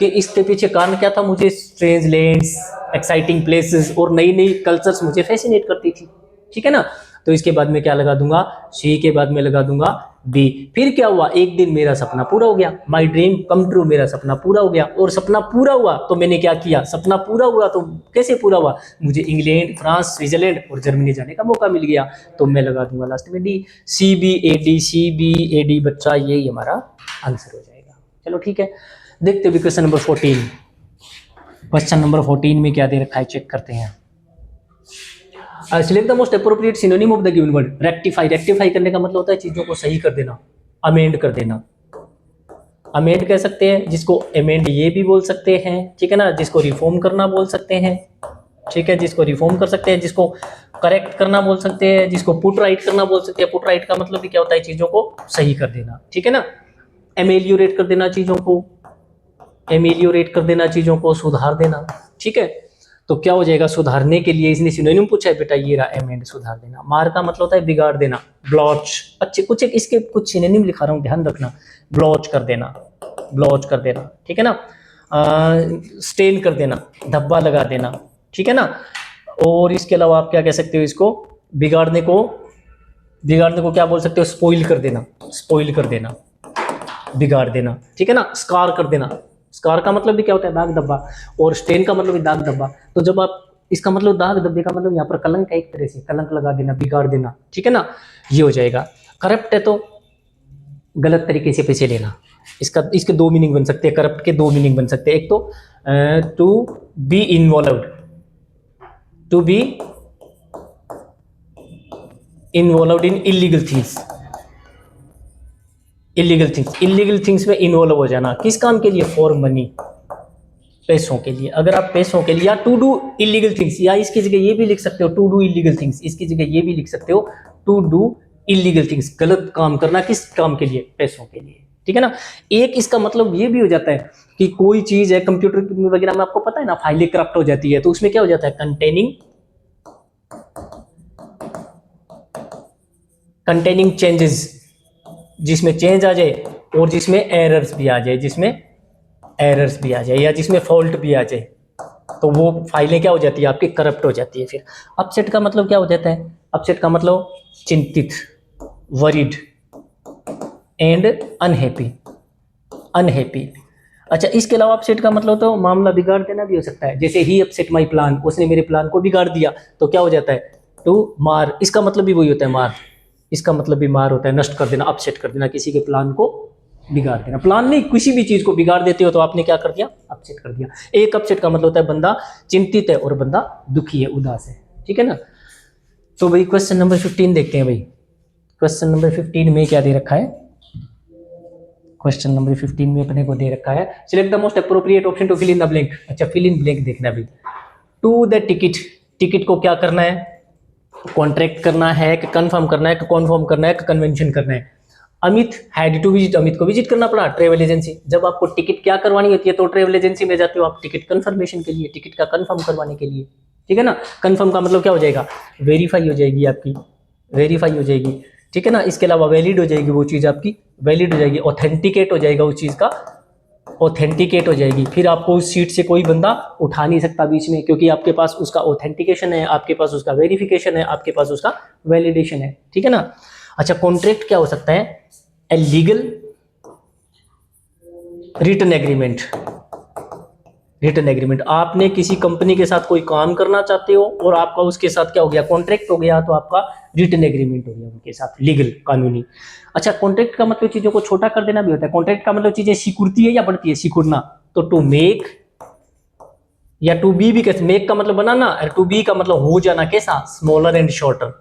कि इसके पीछे कारण क्या था, मुझे स्ट्रेंज लैंड्स, एक्साइटिंग प्लेसेस और नई नई कल्चर्स मुझे फैसिनेट करती थी। ठीक है ना। तो इसके बाद में क्या लगा दूंगा, सी के बाद में लगा दूंगा बी। फिर क्या हुआ, एक दिन मेरा सपना पूरा हो गया, माई ड्रीम कम ट्रू, मेरा सपना पूरा हो गया। और सपना पूरा हुआ तो मैंने क्या किया, सपना पूरा हुआ तो कैसे पूरा हुआ, मुझे इंग्लैंड, फ्रांस, स्विट्जरलैंड और जर्मनी जाने का मौका मिल गया। तो मैं लगा दूंगा लास्ट में D, C B A D, C B A D बच्चा, यही हमारा आंसर हो जाएगा। चलो ठीक है, देखते हैं क्वेश्चन नंबर 14। क्वेश्चन नंबर 14 में क्या दे रखा है, चेक करते हैं। Select the most appropriate synonym of the given word. Rectify, rectify करने का मतलब होता है चीजों को सही कर देना, अमेंड कर देना। अमेंड कह सकते हैं, जिसको अमेंड ये भी बोल सकते हैं, ठीक है ना, जिसको रिफॉर्म करना बोल सकते हैं, ठीक है, जिसको रिफॉर्म कर सकते हैं, जिसको करेक्ट करना बोल सकते हैं, जिसको पुट राइट करना बोल सकते हैं। पुट राइट का मतलब भी क्या होता है, चीजों को सही कर देना, ठीक है ना। एमेलियोरेट कर देना चीजों को, एमेलियोरेट कर देना चीजों को, सुधार देना, ठीक है। तो क्या हो जाएगा, सुधारने के लिए इसने सिनोनिम पूछा है बेटा, ये रहा एमेंड, सुधार देना। मार का मतलब होता है बिगाड़ देना, ब्लॉच। अच्छे कुछ एक इसके कुछ सिनोनिम लिखा रहा हूँ, ध्यान रखना। ब्लॉच कर देना, ब्लॉच कर देना, ठीक है ना। स्टेन कर देना, धब्बा लगा देना, ठीक है ना। और इसके अलावा आप क्या कह सकते हो, इसको बिगाड़ने को क्या बोल सकते हो, स्पॉइल कर देना, स्पॉइल कर देना, बिगाड़ देना, ठीक है ना, स्कार कर देना। स्कार का मतलब भी क्या होता है, दाग धब्बा, और स्टेन का मतलब भी दाग धब्बा। तो जब आप, इसका मतलब दाग धब्बे का मतलब यहाँ पर कलंक है, एक तरह से कलंक लगा देना, बिगाड़ देना, ठीक है ना, ये हो जाएगा। करप्ट है तो गलत तरीके से पैसे लेना। इसके दो मीनिंग बन सकते हैं, करप्ट के दो मीनिंग बन सकते हैं। एक तो to be involved, to be involved in illegal things, illegal things में इन्वॉल्व हो जाना। किस काम के लिए, फॉर मनी, पैसों के लिए। अगर आप पैसों के लिए, या टू डू इलीगल थिंग्स, या इसकी जगह ये भी लिख सकते हो टू डू इलीगल थिंग्स, इसकी जगह ये भी लिख सकते हो टू डू इलीगल थिंग्स, गलत काम करना। किस काम के लिए, पैसों के लिए, ठीक है ना। एक इसका मतलब ये भी हो जाता है कि कोई चीज है, कंप्यूटर वगैरह में आपको पता है ना, फाइलें करप्ट हो जाती है, तो उसमें क्या हो जाता है, कंटेनिंग चेंजेस, जिसमें चेंज आ जाए और जिसमें एरर्स भी आ जाए, या जिसमें फॉल्ट भी आ जाए, तो वो फाइलें क्या हो जाती है आपकी, करप्ट हो जाती है। फिर अपसेट का मतलब क्या हो जाता है, अपसेट का मतलब चिंतित, वरीड एंड अनहैप्पी। अच्छा, इसके अलावा अपसेट का मतलब तो मामला बिगाड़ देना भी हो सकता है, जैसे ही अपसेट माई प्लान, उसने मेरे प्लान को बिगाड़ दिया, तो क्या हो जाता है, टू मार। इसका मतलब भी वही होता है, मार। इसका मतलब भी मार होता है, नष्ट कर देना, अपसेट कर देना, किसी के प्लान को बिगाड़ देना। प्लान नहीं, किसी भी चीज को बिगाड़ देते हो तो आपने क्या कर दिया, अपसेट कर दिया। एक अपसेट का मतलब होता है बंदा चिंतित है और बंदा दुखी है, उदास है, ठीक है ना। तो भाई क्वेश्चन नंबर 15 देखते हैं। भाई क्वेश्चन नंबर 15 में क्या दे रखा है, क्वेश्चन नंबर 15 में अपने को दे रखा है, select the most appropriate option to fill in the blank. अच्छा, फिल इन ब्लैंक देखना भाई। टू द टिकट, टिकट को क्या करना है, कॉन्ट्रैक्ट करना है कि कंफर्म करना है कि कॉन्फर्म करना है कि कन्वेंशन करना है। Amit had to visit, Amit को विजिट करना पड़ा ट्रेवल एजेंसी। जब आपको टिकट क्या करवानी होती है तो ट्रेवल एजेंसी में जाते हो आप, टिकट कंफर्मेशन के लिए, टिकट का कंफर्म करवाने के लिए, ठीक है ना। कंफर्म का मतलब क्या हो जाएगा, वेरीफाई हो जाएगी आपकी, वेरीफाई हो जाएगी, ठीक है ना। इसके अलावा वैलिड हो जाएगी वो चीज़ आपकी, वैलिड हो जाएगी, ऑथेंटिकेट हो जाएगा उस चीज़ का, ऑथेंटिकेट हो जाएगी। फिर आपको उस सीट से कोई बंदा उठा नहीं सकता बीच में, क्योंकि आपके पास उसका ऑथेंटिकेशन है, आपके पास उसका वेरिफिकेशन है, आपके पास उसका वैलिडेशन है, ठीक है ना। अच्छा, कॉन्ट्रैक्ट क्या हो सकता है, a legal written agreement, written agreement. आपने किसी कंपनी के साथ कोई काम करना चाहते हो और आपका उसके साथ क्या हो गया, कॉन्ट्रैक्ट हो गया, तो आपका रिटन एग्रीमेंट हो गया उनके साथ, लीगल, कानूनी। अच्छा, कॉन्ट्रैक्ट का मतलब चीजों को छोटा कर देना भी होता है। कॉन्ट्रैक्ट का मतलब चीजें सिकुड़ती है या बढ़ती है, सिकुड़ना। तो टू मेक या टू बी भी कैसे, मेक का मतलब बनाना और टू बी का मतलब हो जाना कैसा, smaller and shorter,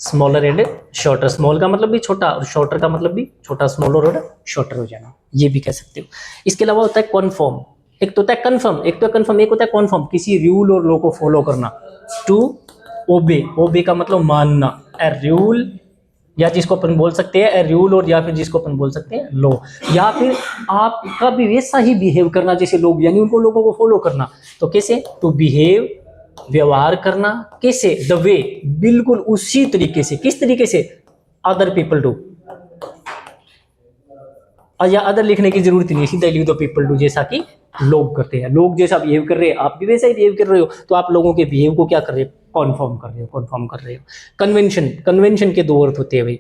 smaller and shorter. Small का मतलब भी छोटा और शॉर्टर का मतलब भी छोटा, स्मॉलर और शॉर्टर हो जाना, ये भी कह सकते हो। इसके अलावा होता है कॉन्फर्म, एक तो होता है कन्फर्म, एक तो कन्फर्म, एक होता है कॉन्फर्म, किसी रूल और लॉ को फॉलो करना। टू ओबे, ओबे का मतलब मानना, ए रूल, या जिसको अपन बोल सकते हैं ए रूल, और या फिर जिसको अपन बोल सकते हैं लॉ, या फिर आपका भी वैसा ही बिहेव करना जैसे लोग, यानी उनको लोगों को फॉलो करना। तो कैसे, टू बिहेव, व्यवहार करना, कैसे, द वे, बिल्कुल उसी तरीके से, किस तरीके से, अदर पीपल डू, या अदर लिखने की जरूरत नहीं, सीधा लिख दो पीपल डू, जैसा कि लोग करते हैं। लोग जैसा बिहेव कर रहे हैं आप भी वैसा ही बिहेव कर रहे हो, तो आप लोगों के बिहेव को क्या कर रहे हो, कॉन्फर्म कर रहे हो, कॉन्फर्म कर रहे हो। कन्वेंशन, कन्वेंशन के दो अर्थ होते हैं भाई।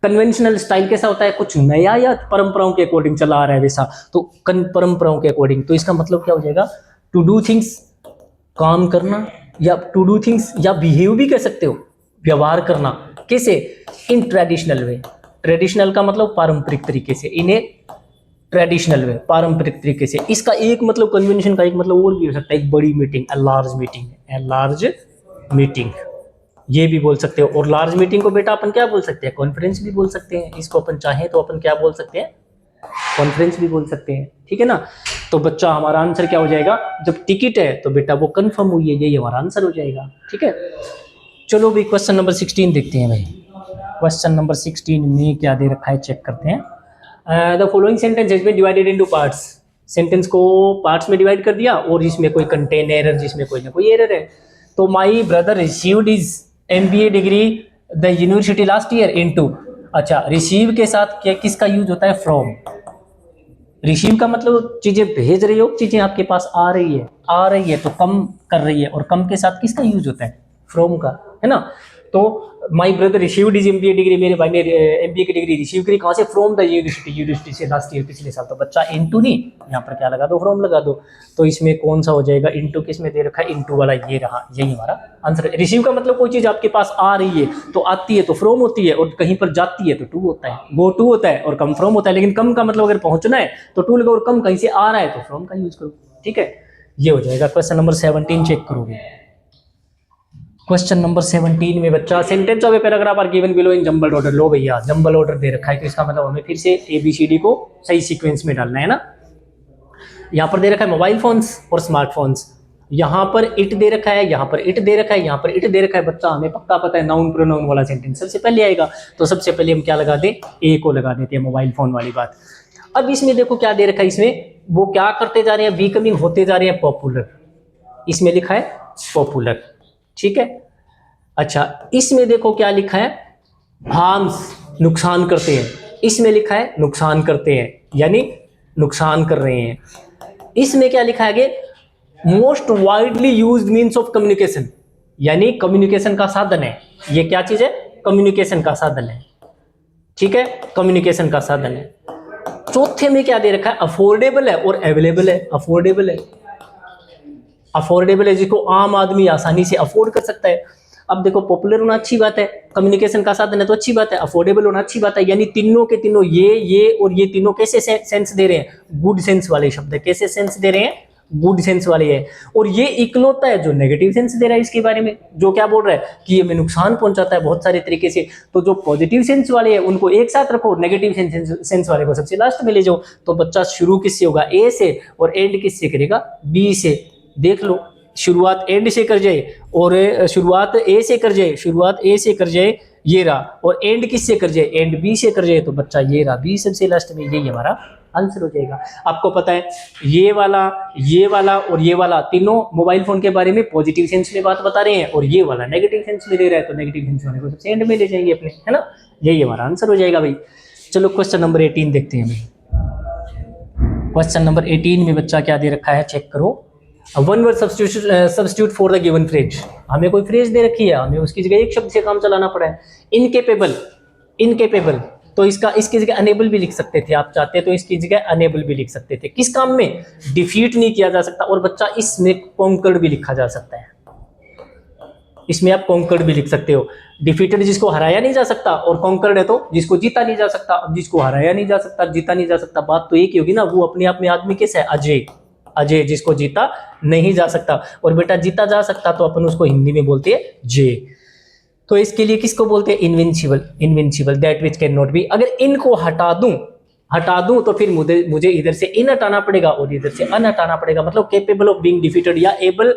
कन्वेंशनल स्टाइल कैसा होता है, कुछ नया या परंपराओं के अकॉर्डिंग चला आ रहा है वैसा, तो परंपराओं के अकॉर्डिंग। तो इसका मतलब क्या हो जाएगा, टू डू थिंग्स, काम करना, या टू डू थिंग्स, या बिहेव भी कह सकते हो, व्यवहार करना, कैसे, इन ट्रेडिशनल वे। ट्रेडिशनल का मतलब पारंपरिक तरीके से, इन्हें ट्रेडिशनल वे, पारंपरिक तरीके से। इसका एक मतलब, कन्वेंशन का एक मतलब और भी हो सकता है, एक बड़ी meeting, a large meeting, a large meeting, ये भी बोल सकते हो। और लार्ज मीटिंग को बेटा अपन क्या बोल सकते हैं, कॉन्फ्रेंस भी बोल सकते हैं। इसको अपन चाहें तो अपन क्या बोल सकते हैं, कॉन्फ्रेंस भी बोल सकते हैं, ठीक है ना। तो बच्चा हमारा आंसर क्या हो जाएगा, जब टिकट है तो बेटा वो कंफर्म हुई है, यही हमारा आंसर हो जाएगा, ठीक है। चलो भाई क्वेश्चन नंबर 16 देखते हैं भाई। क्वेश्चन नंबर 16 में क्या दे रखा है, चेक करते हैं। The following sentence has been divided into parts. Sentence को पार्ट्स में डिवाइड कर दिया, और इसमें कोई कंटेन एरर, जिसमें कोई ना कोई एरर है। तो my brother received his MBA degree the university last year into. अच्छा, रिसीव के साथ क्या, किसका यूज होता है, फ्रॉम। रिसीव का मतलब चीजें भेज रही हो, चीजें आपके पास आ रही है तो कम कर रही है, और कम के साथ किसका यूज होता है, फ्रॉम का, है ना। तो my brother received his MBA degree, मेरे भाई ने एमबीए की डिग्री रिसीव करी, कहाँ से, फ्रॉम द यूनिवर्सिटी से लास्ट ईयर, पिछले साल। तो बच्चा इनटू नहीं, यहाँ पर क्या लगा दो, फ्रॉम लगा दो। तो इसमें कौन सा हो जाएगा, इनटू किस में दे रखा है, इनटू वाला ये रहा, यही हमारा आंसर है। रिसीव का मतलब कोई चीज आपके पास आ रही है तो आती है तो फ्रॉम होती है, और कहीं पर जाती है तो टू होता है, गो टू होता है और कम फ्रॉम होता है। लेकिन कम का मतलब अगर पहुंचना है तो टू लगाओ, और कम कहीं से आ रहा है तो फ्रॉम का यूज करो, ठीक है। ये हो जाएगा। क्वेश्चन नंबर 17 चेक करोगे। क्वेश्चन नंबर 17 में बच्चा, sentence of a paragraph are given below in jumble order. लो भैया, जंबल ऑर्डर दे रखा है तो इसका मतलब हमें फिर से ABCD को सही सीक्वेंस में डालना है ना। यहाँ पर दे रखा है मोबाइल फोन्स और स्मार्टफोन्स, यहाँ पर इट दे रखा है, यहाँ पर इट दे रखा है, यहाँ पर इट दे रखा है। बच्चा हमें पक्का पता है नाउन प्रोनाउन वाला सेंटेंस सबसे पहले आएगा, तो सबसे पहले हम क्या लगा दें, ए को लगा देते हैं, मोबाइल फोन वाली बात। अब इसमें देखो क्या दे रखा है, इसमें वो क्या करते जा रहे हैं, बिकमिंग होते जा रहे हैं पॉपुलर। इसमें लिखा है पॉपुलर, ठीक है। अच्छा, इसमें देखो क्या लिखा है, हार्म्स, नुकसान करते हैं। इसमें लिखा है नुकसान करते हैं, यानी नुकसान कर रहे हैं। इसमें क्या लिखा है आगे, most widely used means of communication, यानी कम्युनिकेशन का साधन है। ये क्या चीज है, कम्युनिकेशन का साधन है, ठीक है, कम्युनिकेशन का साधन है। चौथे में क्या दे रखा है, अफोर्डेबल है और अवेलेबल है। अफोर्डेबल है, अफोर्डेबल है जिसको आम आदमी आसानी से अफोर्ड कर सकता है। अब देखो, पॉपुलर होना अच्छी बात है, कम्युनिकेशन का साधन है तो अच्छी बात है, अफोर्डेबल होना अच्छी बात है, यानी तीनों के तीनों ये और ये तीनों कैसे सेंस दे रहे हैं, गुड सेंस वाले शब्द है। कैसे सेंस दे रहे हैं, गुड सेंस वाले है। और ये इकलौता है जो नेगेटिव सेंस दे रहा है इसके बारे में, जो क्या बोल रहा है कि ये हमें नुकसान पहुंचाता है बहुत सारे तरीके से। तो जो पॉजिटिव सेंस वाले हैं उनको एक साथ रखो, नेगेटिव सेंस वाले को सबसे लास्ट में ले जाओ। तो बच्चा शुरू किससे होगा, ए से, और एंड किससे करेगा, बी से। देख लो, शुरुआत एंड से कर जाए और शुरुआत ए से कर जाए, शुरुआत ए से कर जाए ये रहा, और एंड किससे कर जाए, एंड बी से कर जाए, तो बच्चा ये रहा बी सबसे लास्ट में, यही हमारा आंसर हो जाएगा। आपको पता है ये वाला और ये वाला तीनों मोबाइल फोन के बारे में पॉजिटिव सेंस में बात बता रहे हैं, और ये वाला नेगेटिव सेंस में दे रहा है, तो नेगेटिव सेंस वाले को सबसे एंड में ले जाएंगे अपने, है ना। यही हमारा आंसर हो जाएगा भाई। चलो क्वेश्चन नंबर 18 देखते हैं भाई। क्वेश्चन नंबर 18 में बच्चा क्या दे रखा है, चेक करो। One word substitute for the given phrase. हमें कोई फ्रेज दे रखी है, हमें उसकी जगह एक शब्द से काम चलाना पड़ा है। इनकेपेबल, इनकेपेबल, तो इसकी जगह अनेबल भी लिख सकते थे, आप चाहते तो इसकी जगह अनेबल भी लिख सकते थे। किस काम में, डिफीट नहीं किया जा सकता। और बच्चा इसमें कॉन्कर्ड भी लिखा जा सकता है, इसमें आप कॉन्कर्ड भी लिख सकते हो। डिफीटेड जिसको हराया नहीं जा सकता, और कॉन्कर्ड है तो जिसको जीता नहीं जा सकता। अब जिसको हराया नहीं जा सकता, जीता नहीं जा सकता, बात तो एक ही होगी ना, वो अपने आप में आदमी कैसा है, अजय। अजय, जिसको जीता नहीं जा सकता। और बेटा जीता जा सकता तो अपन उसको हिंदी में बोलते हैं जे। तो इसके लिए किसको बोलते हैं, invincible. Invincible, that which can not be. अगर इनको हटा दूं तो फिर मुझे इधर से इन हटाना पड़ेगा और इधर से अन हटाना पड़ेगा। मतलब केपेबल ऑफ बीइंग डिफीटेड या एबल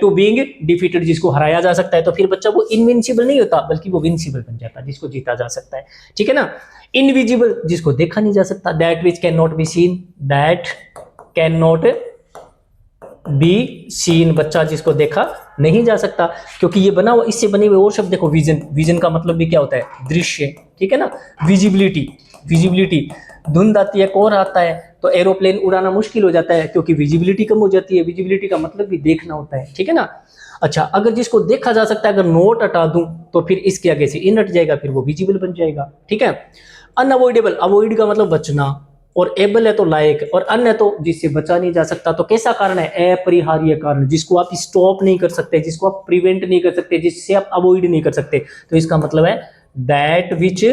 टू बीइंग डिफीटेड, जिसको हराया जा सकता है, तो फिर बच्चा वो इनविंसिबल नहीं होता बल्कि वो विंसिबल बन जाता है, जिसको जीता जा सकता है, ठीक है ना। इनविजिबल, जिसको देखा नहीं जा सकता। That which can not be seen, that can not be seen, बच्चा जिसको देखा नहीं जा सकता। क्योंकि ये बना हुआ, इससे बने हुए और शब्द देखो, विजन। विजन का मतलब भी क्या होता है, दृश्य, ठीक है ना। विजिबिलिटी, विजिबिलिटी, धुंध आती है, कोहरा आता है तो एरोप्लेन उड़ाना मुश्किल हो जाता है क्योंकि विजिबिलिटी कम हो जाती है। विजिबिलिटी का मतलब भी देखना होता है, ठीक है ना। अच्छा, अगर जिसको देखा जा सकता है अगर नोट हटा दूं तो फिर इसके आगे से इन हट जाएगा, फिर वो विजिबल बन जाएगा, ठीक है। अनअवॉइडेबल, अवॉइड का मतलब बचना, और एबल है तो लायक, और अन है तो जिससे बचा नहीं जा सकता। तो कैसा कारण है, अपरिहार्य कारण, जिसको आप स्टॉप नहीं कर सकते, जिसको आप प्रिवेंट नहीं कर सकते, जिससे आप अवॉइड नहीं कर सकते। तो इसका मतलब है that which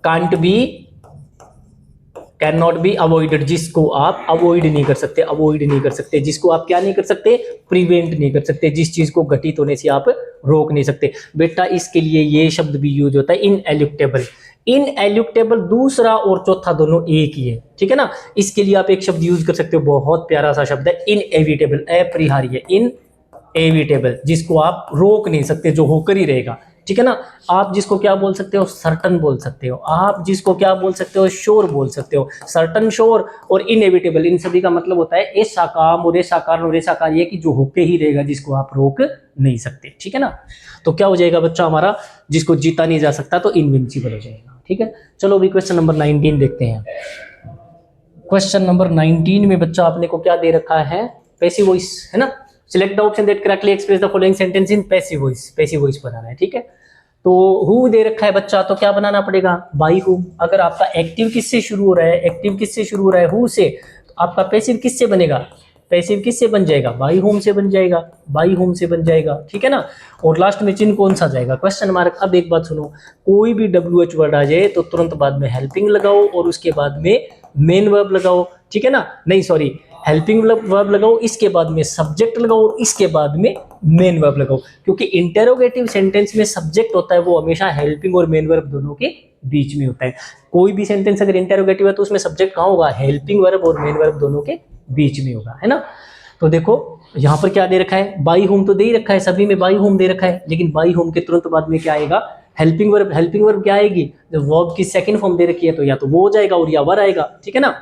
can't be, can not be avoided, जिसको आप अवॉइड नहीं कर सकते, अवॉइड नहीं कर सकते, जिसको आप क्या नहीं कर सकते, प्रिवेंट नहीं कर सकते, जिस चीज को घटित होने से आप रोक नहीं सकते। बेटा इसके लिए ये शब्द भी यूज होता है, इनएल्यूक्टेबल। इनएल्यूक्टेबल दूसरा और चौथा दोनों एक ही है, ठीक है ना। इसके लिए आप एक शब्द यूज कर सकते हो, बहुत प्यारा सा शब्द है, इनएविटेबल, अपरिहार्य। इनएविटेबल, जिसको आप रोक नहीं सकते, जो होकर ही रहेगा, ठीक है ना। आप जिसको क्या बोल सकते हो, सर्टन बोल सकते हो। आप जिसको क्या बोल सकते हो, श्योर बोल सकते हो। सर्टन, श्योर और इनएविटेबल, इन सभी का मतलब होता है ऐसा काम और ऐसा कारण और ऐसा कार्य कि जो होके ही रहेगा, जिसको आप रोक नहीं सकते, ठीक है ना। तो क्या हो जाएगा बच्चा हमारा, जिसको जीता नहीं जा सकता, तो इनविंसिबल हो जाएगा, ठीक है। चलो अभी क्वेश्चन नंबर 19 देखते हैं। क्वेश्चन नंबर 19 में बच्चा आपने को क्या दे रखा है, पैसिव वॉइस है ना। Select the option that correctly express the following sentence in passive voice, passive voice बनाना है, ठीक है। तो हु दे रखा है बच्चा, तो क्या बनाना पड़ेगा, बाई हुम। अगर आपका एक्टिव किससे शुरू हो रहा है, एक्टिव किससे शुरू हो रहा है, हु से, तो आपका पैसिव किससे बनेगा, पैसिव किससे बन जाएगा, बाई होम से बन जाएगा, बाई होम से बन जाएगा, ठीक है ना। और लास्ट में चिन्ह कौन सा जाएगा, क्वेश्चन मार्क। अब एक बात सुनो, कोई भी WH वर्ड आ जाए तो तुरंत बाद में हेल्पिंग लगाओ और उसके बाद में मेन वर्ब लगाओ, ठीक है ना। नहीं सॉरी, हेल्पिंग वर्ब लगाओ, इसके बाद में सब्जेक्ट लगाओ और इसके बाद में मेन वर्ब लगाओ, क्योंकि इंटेरोगेटिव सेंटेंस में सब्जेक्ट होता है वो हमेशा हेल्पिंग और मेन वर्ब दोनों के बीच में होता है। कोई भी सेंटेंस अगर इंटेरोगेटिव है तो उसमें सब्जेक्ट कहाँ होगा, हेल्पिंग वर्ब और मेन वर्ब दोनों के बीच में होगा, है ना। तो देखो यहाँ पर क्या दे रखा है, बाई होम तो दे ही रखा है, सभी में बाई होम दे रखा है, लेकिन बाई होम के तुरंत बाद में क्या आएगा, हेल्पिंग वर्ब। हेल्पिंग वर्ब क्या आएगी, जब वर्ब की सेकंड फॉर्म दे रखी है तो या तो वो हो जाएगा और या वर आएगा, ठीक है ना।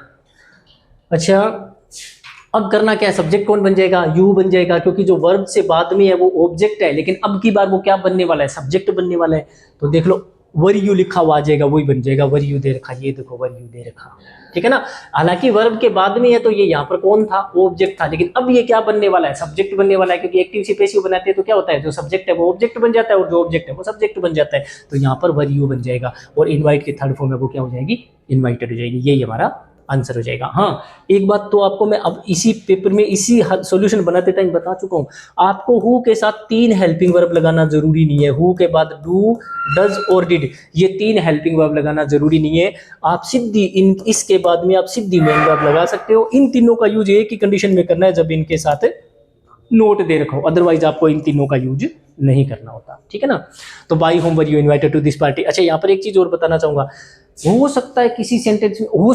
अच्छा, अब करना क्या है, सब्जेक्ट कौन बन जाएगा, यू बन जाएगा, क्योंकि जो वर्ब से बाद में है वो ऑब्जेक्ट है, लेकिन अब की बार वो क्या बनने वाला है, सब्जेक्ट बनने वाला है। तो देख लो वर यू लिखा हुआ आ जाएगा, वही बन जाएगा, वर यू दे रखा, ये देखो वर यू दे रखा, ठीक है ना। हालांकि वर्ब के बाद में है तो ये यहाँ पर कौन था, वो ऑब्जेक्ट था, लेकिन अब ये क्या बनने वाला है, सब्जेक्ट बनने वाला है, क्योंकि एक्टिव से पैसिव बनाते हैं तो क्या होता है, जो सब्जेक्ट है वो ऑब्जेक्ट बन जाता है और जो ऑब्जेक्ट है वो सब्जेक्ट बन जाता है। तो यहाँ पर वर यू बन जाएगा और इनवाइट की थर्ड फॉर्म में वो क्या हो जाएगी, इनवाइटेड हो जाएगी, यही हमारा आंसर हो जाएगा। हाँ, एक बात तो आपको मैं अब इसी पेपर में इसी सॉल्यूशन बनाते टाइम बता चुका हूँ, आपको हु के साथ 3 हेल्पिंग वर्ब लगाना जरूरी नहीं है। हु के बाद डू, डज और डिड, ये 3 हेल्पिंग वर्ब लगाना जरूरी नहीं है। आप सीधी इन इसके बाद में आप सीधी मेन वर्ब लगा सकते हो। इन तीनों का यूज एक ही कंडीशन में करना है, जब इनके साथ नोट दे रखो, अदरवाइज आपको इन तीनों का यूज नहीं करना होता, ठीक है ना। तो by whom were you invited to this party. अच्छा, यहाँ पर एक चीज और बताना चाहूंगा, हो सकता है किसी सेंटेंस में, हो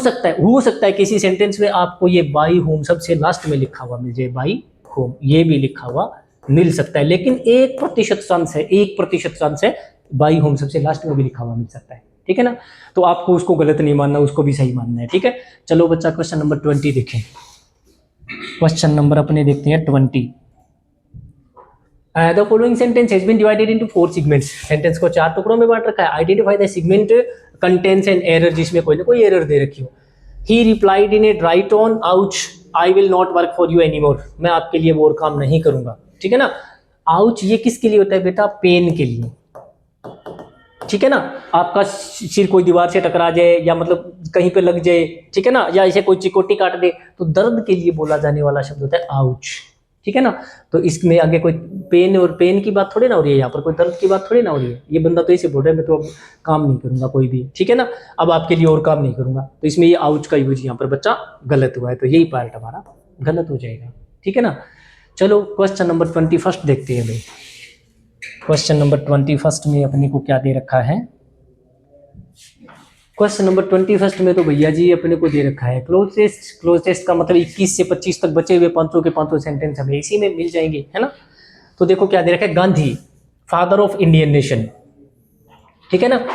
सकता है किसी सेंटेंस में आपको ये बाई होम सबसे लास्ट में लिखा हुआ मिल जाए, बाई होम ये भी लिखा हुआ मिल सकता है, लेकिन 1% चांस है, 1% चांस है बाई होम सबसे लास्ट में भी लिखा हुआ मिल सकता है, ठीक है ना। तो आपको उसको गलत नहीं मानना, उसको भी सही मानना है, ठीक है। चलो बच्चा क्वेश्चन नंबर 20 देखें। क्वेश्चन नंबर अपने देखते हैं 20। The following sentence has been divided into 4 segments. Sentence को 4 टुकड़ों में बांट रखा है। Identify the segment contains an error, जिसमें कोई ना कोई एरर दे रखी हो। He replied in a dry tone, ouch, I will not work for you anymore. मैं आपके लिए वो और काम नहीं करूंगा, ठीक है ना। ouch ये किसके लिए होता है बेटा, पेन के लिए, ठीक है ना। आपका सिर कोई दीवार से टकरा जाए या मतलब कहीं पे लग जाए, ठीक है ना, या इसे कोई चिकोटी काट दे, तो दर्द के लिए बोला जाने वाला शब्द होता है ouch, ठीक है ना। तो इसमें आगे कोई पेन और पेन की बात थोड़ी ना हो रही है, यहाँ पर कोई दर्द की बात थोड़ी ना हो रही है। ये बंदा तो ऐसे बोल रहा है मैं तो अब काम नहीं करूंगा कोई भी, ठीक है ना, अब आपके लिए और काम नहीं करूंगा, तो इसमें ये आउच का यूज यहाँ पर बच्चा गलत हुआ है, तो यही पार्ट हमारा गलत हो जाएगा, ठीक है ना। चलो क्वेश्चन नंबर 21 देखते हैं भाई। क्वेश्चन नंबर 21 में अपने को क्या दे रखा है, क्वेश्चन नंबर 21 में तो भैया जी अपने को दे रखा है क्लोजेस्ट। क्लोजेस्ट का मतलब 21 से 25 तक बचे हुए 500 के 500 सेंटेंस हमें इसी में मिल जाएंगे, है ना। तो देखो क्या दे रखा है, Gandhi father of Indian nation, ठीक है ना।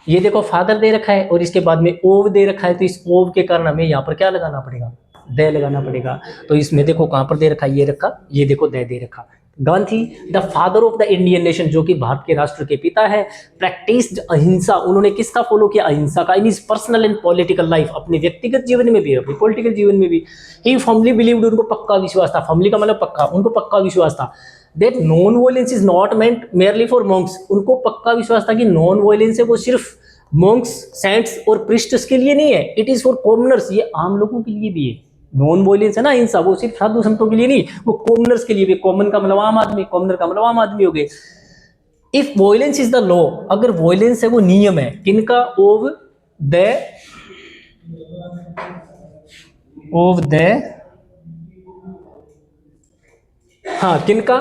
ये देखो फादर दे रखा है और इसके बाद में ओव दे रखा है, तो इस ओव के कारण हमें यहाँ पर क्या लगाना पड़ेगा, दे लगाना पड़ेगा। तो इसमें देखो कहाँ पर दे रखा है, ये रखा, ये देखो दे रखा। Gandhi the father of the Indian nation, जो कि भारत के राष्ट्र के पिता है। प्रैक्टिस्ड अहिंसा, उन्होंने किसका फॉलो किया, अहिंसा का, in his personal and political life, अपने व्यक्तिगत जीवन में भी अपने पॉलिटिकल जीवन में भी। ही फर्मली बिलीव्ड, उनको पक्का विश्वास था, फर्मली का मतलब पक्का, उनको पक्का विश्वास था that non violence is not meant merely for Monks, उनको पक्का विश्वास था कि नॉन वायलेंस है वो सिर्फ मॉन्क्स, सेंट्स और प्रिस्ट्स के लिए नहीं है, इट इज फॉर कॉमनर्स, ये आम लोगों के लिए भी है। नॉन वायलेंस है ना हिंसा, वो सिर्फ साधु संतों के लिए नहीं, वो कॉमनर्स के लिए भी। कॉमन का मतलब आम आदमी, कॉमनर का मतलब आम आदमी हो गए। If violence is the law, अगर वायलेंस है वो नियम है, किनका, ऑफ द हाँ किनका,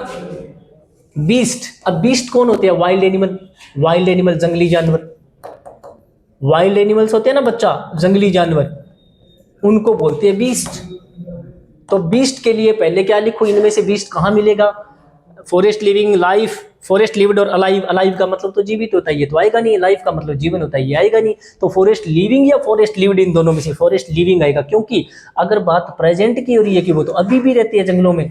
बीस्ट। अब बीस्ट कौन होते हैं, वाइल्ड एनिमल, वाइल्ड एनिमल जंगली जानवर, वाइल्ड एनिमल्स होते हैं ना बच्चा, जंगली जानवर, उनको बोलते हैं बीस्ट। तो बीस्ट के लिए पहले क्या लिखो, इनमें से बीस्ट कहाँ मिलेगा, forest living, life, forest lived और अलाइव। अलाइव का मतलब तो जीवित होता है, ये तो आएगा नहीं। लाइफ का मतलब जीवन होता है, ये आएगा नहीं। तो फॉरेस्ट लिविंग या फॉरेस्ट लिव्ड, इन दोनों में से फॉरेस्ट लिविंग आएगा, क्योंकि अगर बात प्रेजेंट की हो रही है कि वो तो अभी भी रहती है जंगलों में,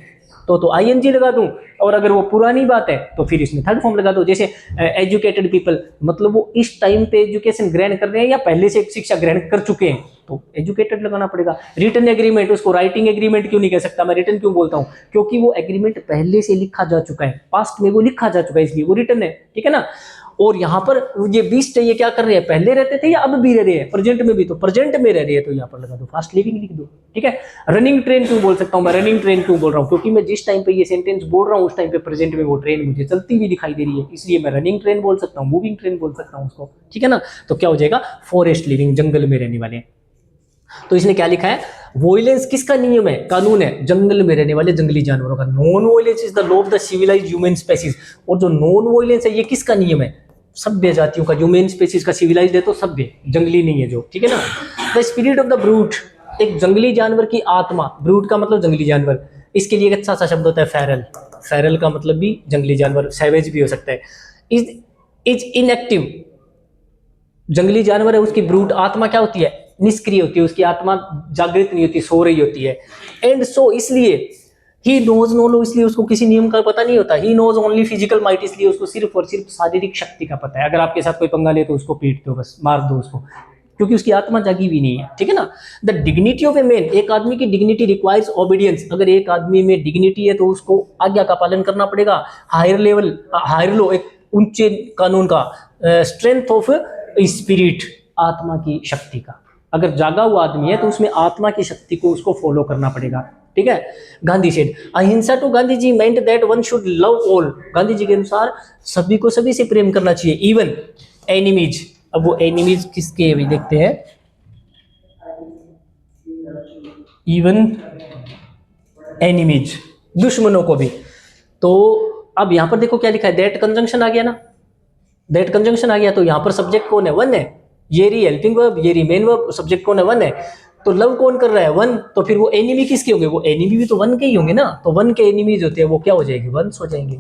तो आईएनजी लगा दूं, और अगर वो पुरानी बात है तो फिर इसमें थर्ड फॉर्म लगा दो। जैसे एजुकेटेड पीपल, मतलब वो इस टाइम पे एजुकेशन ग्रहण कर रहे हैं या पहले से शिक्षा ग्रहण कर चुके हैं, तो एजुकेटेड लगाना पड़ेगा। रिटन एग्रीमेंट, उसको राइटिंग एग्रीमेंट क्यों नहीं कह सकता, मैं रिटन क्यों बोलता हूं, क्योंकि वो एग्रीमेंट पहले से लिखा जा चुका है, पास्ट में वो लिखा जा चुका है, इसलिए वो रिटन है, ठीक है ना। और यहाँ पर ये 20 ये क्या कर रहे हैं, पहले रहते थे या अब भी रह रहे हैं, प्रेजेंट में भी, तो प्रेजेंट में रह रही है, तो यहाँ पर लगा दो फास्ट लिविंग लिख दो, ठीक है। रनिंग ट्रेन क्यों बोल सकता हूँ मैं, रनिंग ट्रेन क्यों बोल रहा हूँ, क्योंकि मैं जिस टाइम पे ये सेंटेंस बोल रहा हूँ उस टाइम पे प्रेजेंट में वो ट्रेन मुझे चलती हुई दिखाई दे रही है, इसलिए मैं रनिंग ट्रेन बोल सकता हूँ, मूविंग ट्रेन बोल सकता हूँ उसको, ठीक है ना। तो क्या हो जाएगा, फॉरेस्ट लिविंग, जंगल में रहने वाले। तो इसने क्या लिखा है, वॉयलेंस किसका नियम है, कानून है, जंगल में रहने वाले जंगली जानवरों का। Non violence is the law of the civilised human species, और जो नॉन वॉयलेंस है ये किसका नियम है, सभ्य जातियों का। ह्यूमन स्पीसीज का सिविलाइज्ड है तो सभ्य, जंगली नहीं है जो, ठीक है ना। The spirit of the brute, एक जंगली जानवर की आत्मा, ब्रूट का मतलब जंगली जानवर, इसके लिए एक अच्छा सा शब्द होता है फेरल, फेरल का मतलब भी जंगली जानवर, सैवेज भी हो सकता है। इज इनएक्टिव, जंगली जानवर है उसकी ब्रूट आत्मा क्या होती है, निष्क्रिय होती है, उसकी आत्मा जागृत नहीं होती, सो रही होती है। एंड सो इसलिए ही नोज नो लो, इसलिए उसको किसी नियम का पता नहीं होता। He knows only physical might, इसलिए उसको सिर्फ और सिर्फ शारीरिक शक्ति का पता है। अगर आपके साथ कोई पंगा ले तो उसको पीट दो, बस मार दो उसको, क्योंकि उसकी आत्मा जागी भी नहीं है, ठीक है ना। The dignity of a man, एक आदमी की डिग्निटी रिक्वायर्स ओबीडियंस, अगर एक आदमी में डिग्निटी है तो उसको आज्ञा का पालन करना पड़ेगा। हायर लेवल, हायर लो, एक ऊंचे कानून का। स्ट्रेंथ ऑफ स्पिरिट, आत्मा की शक्ति का। अगर जागा हुआ आदमी है तो उसमें आत्मा की शक्ति को उसको फॉलो करना पड़ेगा, ठीक है। Gandhi said ahimsa to Gandhi ji meant that one should love all, Gandhi ji के अनुसार सभी को सभी से प्रेम करना चाहिए, इवन एनिमीज। अब वो एनिमीज किसके भी देखते हैं, इवन एनिमीज, दुश्मनों को भी। तो अब यहां पर देखो क्या लिखा है, दैट कंजंक्शन आ गया ना, दैट कंजंक्शन आ गया, तो यहां पर सब्जेक्ट कौन है, वन है, ये री हेल्पिंग वर्ब, ये री मेन वर्ब, सब्जेक्ट कौन है, वन है। तो लव कौन कर रहा है, वन, तो फिर वो एनिमी किसके होंगे, वो एनिमी भी तो वन के ही होंगे ना, तो वन के एनिमीज होते हैं वो क्या हो जाएंगे, वंस हो जाएंगे।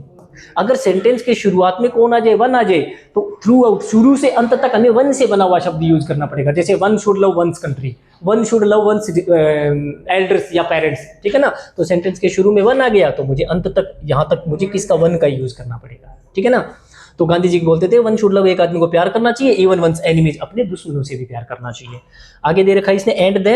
अगर सेंटेंस के शुरुआत में कौन आ जाए, वन आ जाए, तो थ्रू आउट, शुरू से अंत तक हमें वन से बना हुआ शब्द यूज करना पड़ेगा। जैसे one should love one's country, one should love one's elders या पेरेंट्स, ठीक है ना। तो सेंटेंस के शुरू में वन आ गया तो मुझे अंत तक, यहां तक मुझे किसका, वन का यूज करना पड़ेगा, ठीक है ना। तो गांधी जी बोलते थे वन शुड लव, एक आदमी को प्यार करना चाहिए, इवन वंस एनिमीज, अपने दुश्मनों से भी प्यार करना चाहिए। आगे दे रखा है इसने, and the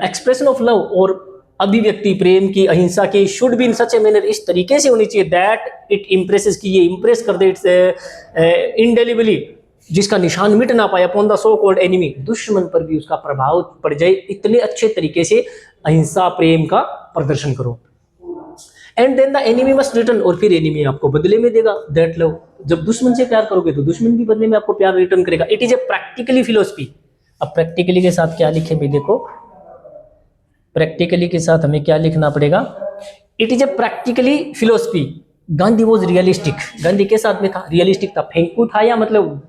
expression of love, और अभिव्यक्ति प्रेम की, अहिंसा की, should be in such a manner, इस तरीके से होनी चाहिए दैट इट इंप्रेसेस, की ये इंप्रेस कर दे, इट्स इंडेलिबली, जिसका निशान मिट ना पाए, upon the so called enemy, दुश्मन पर भी उसका प्रभाव पड़ जाए, इतने अच्छे तरीके से अहिंसा प्रेम का प्रदर्शन करो। And then the enemy must return, और फिर एनिमी आपको बदले में देगा दैट लव, जब दुश्मन से प्यार करोगे तो दुश्मन भी बदले में आपको प्यार रिटर्न करेगा। It is a practically philosophy. अब प्रैक्टिकली के साथ क्या लिखे भी देखो, प्रैक्टिकली के साथ हमें क्या लिखना पड़ेगा, it is a practically philosophy. Gandhi was realistic, Gandhi के साथ में था, रियलिस्टिक था, फेंकू था या मतलब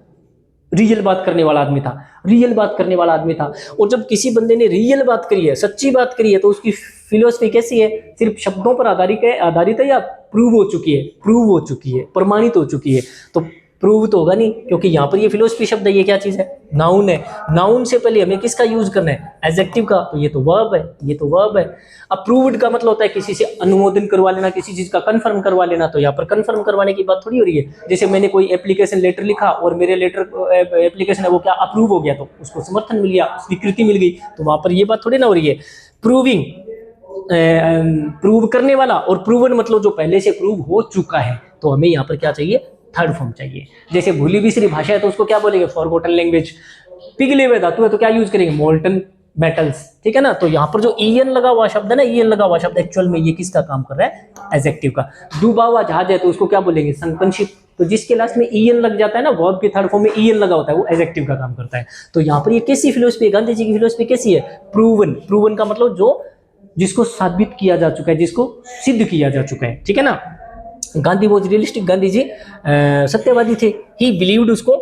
रियल बात करने वाला आदमी था, रियल बात करने वाला आदमी था। और जब किसी बंदे ने रियल बात करी है, सच्ची बात करी है, तो उसकी फिलोसफी कैसी है, सिर्फ शब्दों पर आधारित है या प्रूव हो चुकी है, प्रूव हो चुकी है, प्रमाणित हो चुकी है। तो प्रूव तो होगा नहीं, क्योंकि यहाँ पर ये फिलोसफी शब्द है, ये क्या चीज है, नाउन है। नाउन से पहले हमें किसका यूज करना है, एडजेक्टिव का, तो ये तो वर्ब है, ये तो वर्ब है। अप्रूव्ड का मतलब होता है किसी से अनुमोदन करवा लेना, किसी चीज का कंफर्म करवा लेना, तो यहाँ पर कंफर्म करवाने की बात थोड़ी हो रही है। जैसे मैंने कोई एप्लीकेशन लेटर लिखा और मेरे लेटर एप्लीकेशन है वो क्या अप्रूव हो गया, तो उसको समर्थन मिल गया, स्वीकृति मिल गई, तो वहां पर ये बात थोड़ी ना हो रही है। प्रूविंग, प्रूव करने वाला, और प्रूवन मतलब जो पहले से प्रूव हो चुका है, तो हमें यहाँ पर क्या चाहिए, थर्ड फॉर्म चाहिए। जैसे भूली बिसरी भाषा है तो उसको क्या बोलेंगे, फॉरगॉटन लैंग्वेज। पिघले हुए धातु है तो क्या यूज करेंगे, मोल्टन मेटल्स, ठीक है ना। तो यहाँ पर जो ईएन लगा हुआ शब्द है ना, ईएन लगा हुआ शब्द एक्चुअल में ये किसका काम कर रहा है, एडजेक्टिव का। डूबा हुआ जहाज है तो उसको क्या बोलेंगे, संकन शिप। तो जिसके लास्ट में ईएन लग जाता है ना, वर्ब के थर्ड फॉर्म में ईएन लगा होता है, वो एडजेक्टिव का काम करता है। तो यहाँ पर ये कैसी फिलोसफी है, गांधी जी की फिलोसफी कैसी है, प्रूवन। प्रूवन का मतलब जो जिसको साबित किया जा चुका है, जिसको सिद्ध किया जा चुका है, ठीक है ना। गांधी वॉज रियलिस्टिक, गांधी जी सत्यवादी थे। ही बिलीव्ड, उसको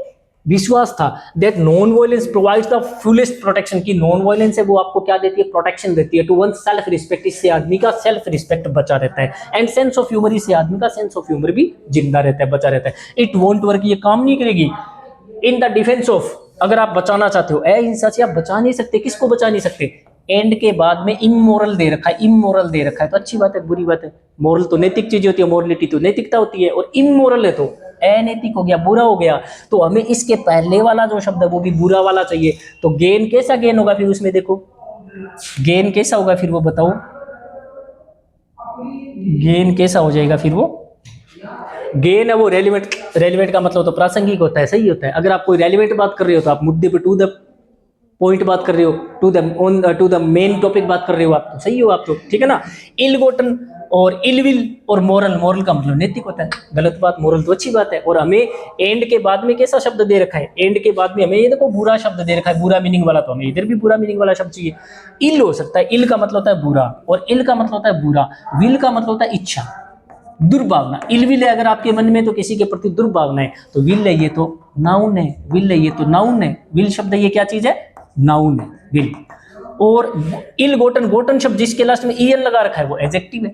विश्वास था, that non violence provides the fullest protection, की नॉन वायलेंस है वो आपको क्या देती है, प्रोटेक्शन देती है। टू वन सेल्फ रिस्पेक्ट, इससे आदमी का सेल्फ रिस्पेक्ट बचा रहता है। एंड सेंस ऑफ ह्यूमर, इससे आदमी का सेंस ऑफ ह्यूमर भी जिंदा रहता है, बचा रहता है। इट वोंट वर्क, ये काम नहीं करेगी। इन द डिफेंस ऑफ, अगर आप बचाना चाहते हो, अहिंसा से आप बचा नहीं सकते, किसको बचा नहीं सकते, एंड के बाद में इमोरल दे रखा है, इमोरल दे रखा है तो अच्छी बात है बुरी बात है? मोरल तो नैतिक चीज होती है, मोरलिटी तो नैतिकता होती है, और इमोरल है तो अनैतिक हो गया, बुरा हो गया। तो हमें इसके पहले वाला जो शब्द है वो भी बुरा वाला चाहिए। तो गेन कैसा गेन होगा फिर उसमें, देखो गेन कैसा होगा फिर वो बताओ, गेन कैसा हो जाएगा फिर वो? गेन है वो रेलिवेंट, रेलिवेंट का मतलब तो प्रासंगिक होता है, सही होता है। अगर आप कोई रेलिवेंट बात कर रहे हो तो आप मुद्दे पे टू द पॉइंट बात कर रहे हो, टू द मेन टॉपिक बात कर रहे हो आप, तो सही हो आप तो, ठीक है ना। इल गोटन और इल विल और मोरल, मोरल का मतलब नैतिक होता है, गलत बात, मोरल तो अच्छी बात है। और हमें एंड के बाद में कैसा शब्द दे रखा है, एंड के बाद में हमें ये देखो बुरा शब्द दे रखा है, बुरा मीनिंग वाला, तो हमें इधर भी बुरा मीनिंग वाला शब्द चाहिए। इल हो सकता है, इल का मतलब होता है बुरा, और इल का मतलब होता है बुरा, विल का मतलब होता है इच्छा, दुर्भावना। इल विल है अगर आपके मन में तो किसी के प्रति दुर्भावना है, तो विल है ये तो नाउन है, विल है ये तो नाउन है, विल शब्द है ये क्या चीज है, नाउन है विल। और इल गोटन, गोटन शब्द जिसके लास्ट में ईएन लगा रखा है वो एडजेक्टिव है।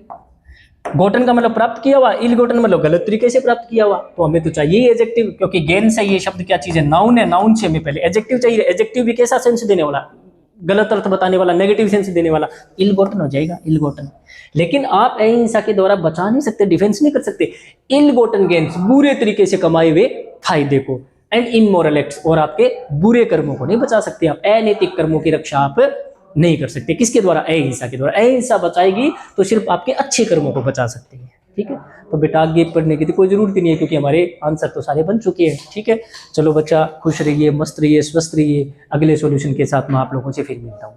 गोटन का मतलब प्राप्त किया हुआ, इल गोटन मतलब गलत तरीके से प्राप्त किया हुआ, तो हमें तो चाहिए एडजेक्टिव, क्योंकि गेन से ये शब्द क्या चीज है, नाउन है, नाउन से हमें पहले एडजेक्टिव चाहिए। एडजेक्टिव भी कैसा सेंस देने वाला, गलत अर्थ बताने वाला, नेगेटिव सेंस देने वाला, इल गोटन हो जाएगा, इल गोटन। लेकिन आप अहिंसा के द्वारा बचा नहीं सकते, डिफेंस नहीं कर सकते। इल गोटन गेन्स, बुरे तरीके से कमाए हुए फायदे को, एंड इमोरल एक्ट्स, और आपके बुरे कर्मों को नहीं बचा सकते आप, अनैतिक कर्मों की रक्षा आप नहीं कर सकते। किसके द्वारा, अहिंसा के द्वारा। अहिंसा बचाएगी तो सिर्फ आपके अच्छे कर्मों को बचा सकती है, ठीक है। तो बेटा आगे पढ़ने की तो कोई जरूरत ही नहीं है, क्योंकि हमारे आंसर तो सारे बन चुके हैं, ठीक है। चलो बच्चा खुश रहिए, मस्त रहिए, स्वस्थ रहिए। अगले सॉल्यूशन के साथ मैं आप लोगों से फिर मिलता हूँ।